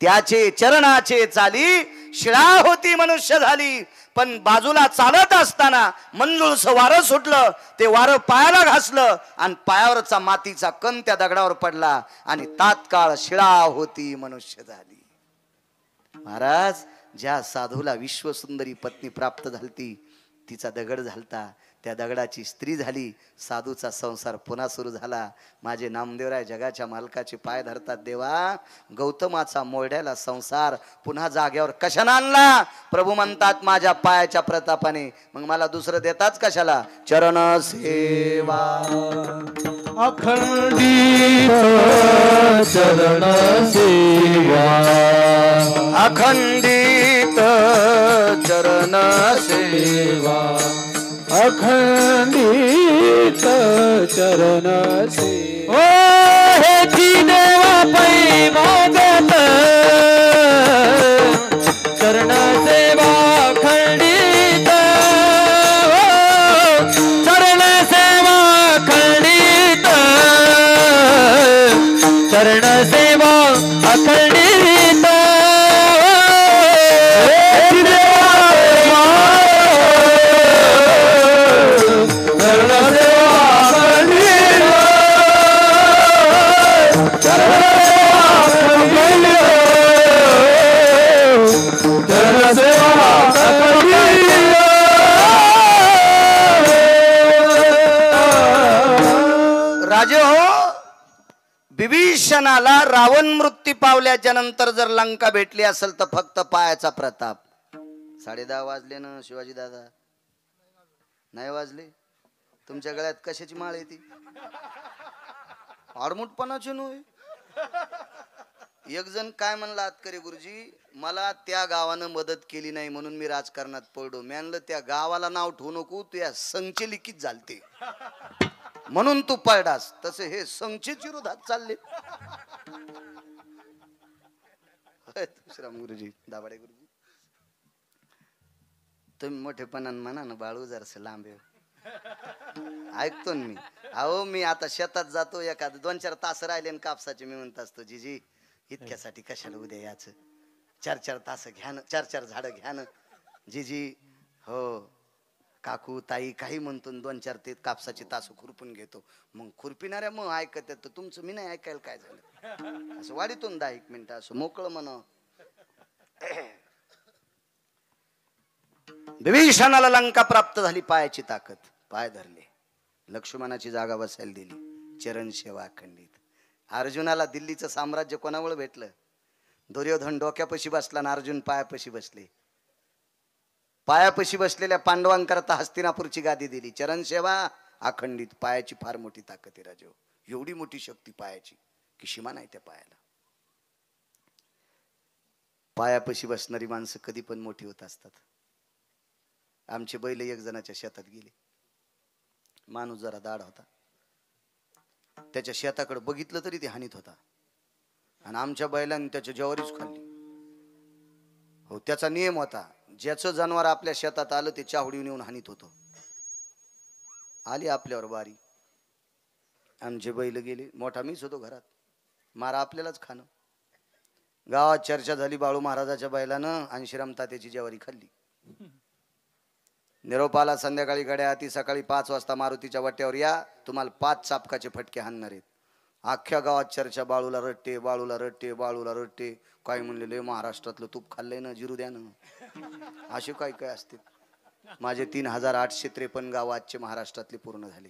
Speaker 1: त्याचे चरणाचे चाली. शिळा होती मनुष्य झाली. पण बाजूला चालत असताना मंजूळसं वारं सुटलं. ते वारं पायाला घासलं आणि पायावरचा मातीचा कण त्या दगडावर पडला आणि तात्काळ शिळा होती मनुष्य झाली. महाराज, ज्या साधूला विश्वसुंदरी पत्नी प्राप्त झालती, तिचा दगड झालता, त्या दगडाची स्त्री झाली. साधूचा संसार पुन्हा सुरू झाला. माझे नामदेवराय जगाच्या मालकाचे पाय धरतात. देवा, गौतमाचा मोरड्याला संसार पुन्हा जाग्यावर कशाने आणला? प्रभू म्हणतात माझ्या पायाच्या प्रतापाने. मग मला दुसरं देताच कशाला? चरण सेवा
Speaker 2: अखंडित चरण सेवा,
Speaker 1: अखंडित चरण सेवा,
Speaker 2: अखंडित चरण सेवा. ओ हेची देवा पै मागत चरण सेवा खंडित, चरण सेवा खंडित, चरण सेवा अखंडित.
Speaker 1: रावणाला रावण मृत्यू पावल्याच्या नंतर जर लंका भेटली असेल तर फक्त पायाचा प्रताप. 10:30 वाजले ना शिवाजी दादा? नाही वाजले? तुमच्या गळ्यात कशाची माळ आहे ती? आडमुटपणाची नव्हे. एक जण काय म्हणला आतकरे गुरुजी, मला त्या गावानं मदत केली नाही म्हणून मी राजकारणात पडलो. मी म्हणलं त्या गावाला नाव ठेवू नको, तू या संचे लिखित झालते म्हणून तू पळडास. तसे हे संचेच विरोधात चालले. श्रीराम गुरुजी, दाभाडे गुरुजी, तुम्ही मोठेपणानं म्हणा ना, बाळू जरासं लांब आहे. ऐकतो ना मी. अहो मी आता शेतात जातो, एखादं 2-4 तास राहिले आणि कापसाचे मी म्हणत असतो जीजी इतक्यासाठी कशाला उद्या याचं, 4-4 तास घ्या ना, 4-4 झाडं घ्या ना जीजी. हो काकू ताई काही म्हणतो, 2-4 ते कापसाचे तास खुरपून घेतो. मग खुरपिणाऱ्या मग ऐकत येतं, तुमचं मी नाही ऐकायला काय झालं. असं वाढीतून 10-1 मिनिटं असं मोकळं म्हणा. विभीषणाला लंका प्राप्त झाली, पायाची ताकद, पाय धरले, लक्ष्मणाची जागा बसायला दिली, चरण सेवा अखंडित. अर्जुनाला दिल्लीचं साम्राज्य कोणामुळे भेटलं? दुर्योधन डोक्यापाशी बसला आणि अर्जुन पायापाशी बसले. पायापाशी बसलेल्या पांडवांकरता हस्तिनापूरची गादी दिली, चरण सेवा अखंडित. पायाची फार मोठी ताकद आहे राजो, एवढी मोठी शक्ती पायाची की सीमा नाही त्या पायाला. पायापाशी बसणारी माणसं कधी पण मोठी होत असतात. आमचे बैल एक जणाच्या शेतात गेले, माणूस जरा दाढ होता, त्याच्या शेताकडे बघितलं तरी ते हानीत होता आणि आमच्या बैलांनी त्याच्या ज्वारीच खाल्ली. हो त्याचा नियम होता, ज्याचं जनावर आपल्या शेतात आलं ते चावडीवर येऊन हानीत होतं. आली आपल्यावर बारी, आमचे बैल गेले, मोठा मीच होतो घरात, मारा आपल्यालाच खाणं. गावात चर्चा झाली, बाळू महाराजाच्या बैलानं आणि श्रीराम तात्याची ज्वारी खाल्ली. निरोप आला संध्याकाळी गड्या ती सकाळी 5 वाजता मारुतीच्या वाट्यावर या, तुम्हाला 5 चापकाचे फटके हाणणार आहेत. अख्ख्या गावात चर्चा, बाळूला रट्टे, बाळूला रट्टे, बाळूला रट्टे. काय म्हणलेले, महाराष्ट्रातलं तूप खाल्लंय ना, जिरू द्या ना. असे काय काय असते. माझे 3853 गाव आजचे महाराष्ट्रातले पूर्ण झाले.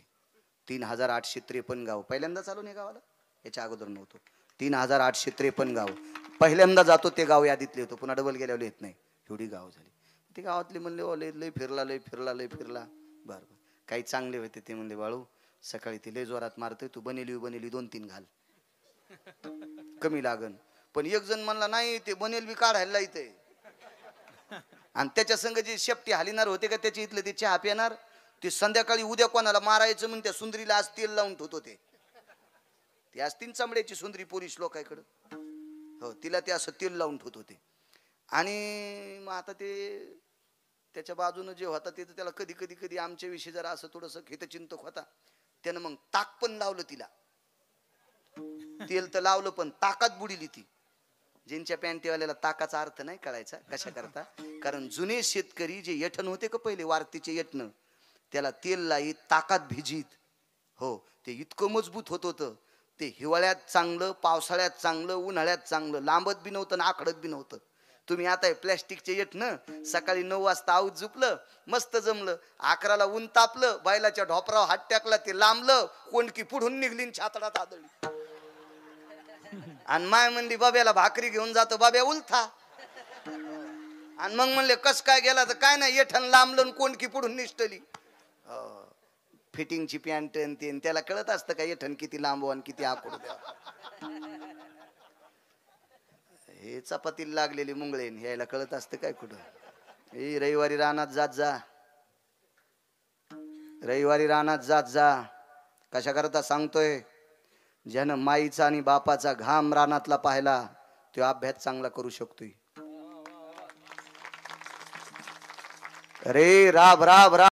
Speaker 1: 3853 गाव. पहिल्यांदा चालू नाही गावाला, याच्या अगोदर नव्हतं. 3853 गाव पहिल्यांदा जातो, ते गाव यादीतले होतो, पुन्हा डबल गेल्यावर येत नाही. एवढी गाव झाली. ते गावातले म्हणले ओ लय फिरला, लय फिरला, लय फिरला. बरं काही चांगले होते ते म्हणले, बाळू सकाळी ते लय जोरात मारतोय, तू बनेली 2-3 घाल, कमी लागन. पण एक जण म्हणला नाही, ते बनेल बी काढायला इथे, आणि त्याच्या संग जे शेपटी हालिनार होते का त्याच्या इथले ते चहा पिणार, ते संध्याकाळी उद्या कोणाला मारायचं म्हणून त्या सुंदरीला आज तेल लावून ठेवतो. ते असतील चमड्याची सुंदरी पोलीस लोकांकडं, हो तिला ते असं तेल लावून ठेवत होते. आणि मग आता ते त्याच्या बाजूनं जे होता ते त्याला कधी कधी कधी आमच्या विषयी जरा असं थोडंसं हितचिंतक होता. त्यानं मग ताक पण लावलं तिला, तेल तर लावलं पण ताकात बुडीली ती. ज्यांच्या पॅन्टीवाल्याला ताकाचा अर्थ नाही कळायचा कशा करता, कारण जुने शेतकरी जे यठण होते का पहिले वारतीचे यठण, त्याला तेल लाईत ताकात भिजीत. हो ते इतकं मजबूत होत होतं. ते हिवाळ्यात चांगलं, पावसाळ्यात चांगलं, उन्हाळ्यात चांगलं, लांबत बी नव्हतं आणि आखडत बी नव्हतं. तुम्ही आता प्लॅस्टिकचे येत ना, सकाळी 9 वाजता आऊत झुपलं, मस्त जमलं, 11ला ऊन तापलं, बैलाच्या ढोपरावर हात टाकला, ते लांबलं, कोंडकी पुढून निघली, छातडात आदळली. आणि माय म्हणली बाब्याला भाकरी घेऊन जातो, बाब्या उलथा. आणि मग म्हणले कस काय गेला, तर काय नाही, येठण लांबलं, कोंडकी पुढून निष्ठली. फिटिंगची पॅन्ट आणि त्याला कळत असतं का येठण किती लांबव आणि किती आकुड द्यावं. हे चपातीला लागलेली मुंगळेन यायला कळत असतं काय कुठं. हे रविवारी रानात जात जा, रविवारी रानात जात जा. कशा करता सांगतोय, ज्यानं माईचा आणि बापाचा घाम रानातला पाहिला तो अभ्यास चांगला करू शकतोय. रे राब राब राब.